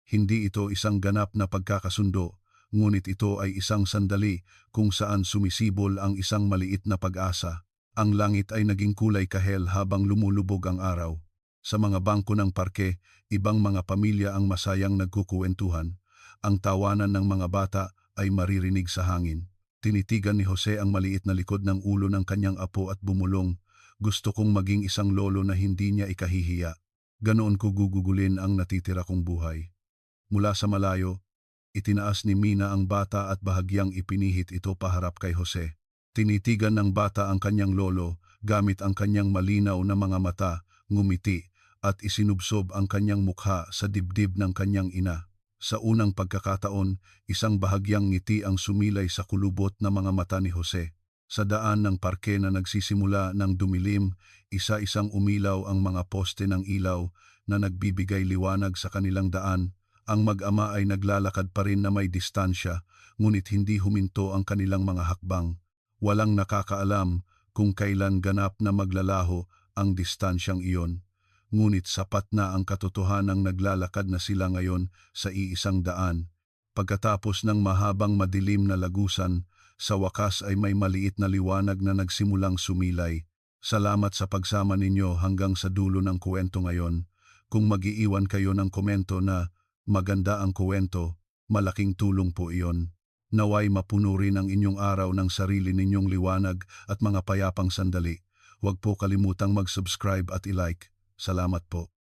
Hindi ito isang ganap na pagkakasundo, ngunit ito ay isang sandali kung saan sumisibol ang isang maliit na pag-asa. Ang langit ay naging kulay kahel habang lumulubog ang araw. Sa mga bangko ng parke, ibang mga pamilya ang masayang nagkukuwentuhan. Ang tawanan ng mga bata ay maririnig sa hangin. Tinitigan ni Jose ang maliit na likod ng ulo ng kanyang apo at bumulong, gusto kong maging isang lolo na hindi niya ikahihiya. Ganoon ko gugugulin ang natitira kong buhay. Mula sa malayo, itinaas ni Mina ang bata at bahagyang ipinihit ito paharap kay Jose. Tinitigan ng bata ang kanyang lolo gamit ang kanyang malinaw na mga mata, ngumiti at isinubsob ang kanyang mukha sa dibdib ng kanyang ina. Sa unang pagkakataon, isang bahagyang ngiti ang sumilay sa kulubot na mga mata ni Jose. Sa daan ng parke na nagsisimula ng dumilim, isa-isang umilaw ang mga poste ng ilaw na nagbibigay liwanag sa kanilang daan. Ang mag-ama ay naglalakad pa rin na may distansya, ngunit hindi huminto ang kanilang mga hakbang. Walang nakakaalam kung kailan ganap na maglalaho ang distansyang iyon. Ngunit sapat na ang katotohanang naglalakad na sila ngayon sa iisang daan. Pagkatapos ng mahabang madilim na lagusan, sa wakas ay may maliit na liwanag na nagsimulang sumilay. Salamat sa pagsama ninyo hanggang sa dulo ng kuwento ngayon. Kung mag-iiwan kayo ng komento na maganda ang kuwento, malaking tulong po iyon. Naway mapuno rin ang inyong araw ng sarili ninyong liwanag at mga payapang sandali. Huwag po kalimutang mag-subscribe at i-like. Salamat po.